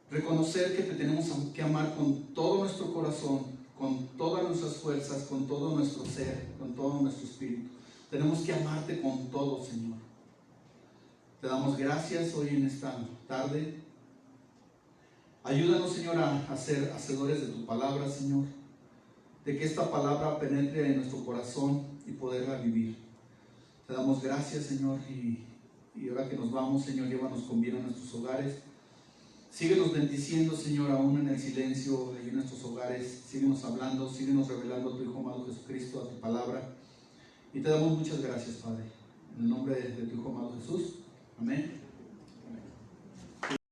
Reconocer que te tenemos que amar con todo nuestro corazón, con todas nuestras fuerzas, con todo nuestro ser, con todo nuestro espíritu. Tenemos que amarte con todo, Señor. Te damos gracias hoy en esta tarde. Ayúdanos, Señor, a ser hacedores de tu palabra, Señor, de que esta palabra penetre en nuestro corazón y poderla vivir. Te damos gracias, Señor, y ahora que nos vamos, Señor, llévanos con bien a nuestros hogares. Síguenos bendiciendo, Señor, aún en el silencio y en nuestros hogares. Síguenos hablando, síguenos revelando a tu Hijo amado Jesucristo, a tu palabra. Y te damos muchas gracias, Padre. En el nombre de tu Hijo amado Jesús. Amén.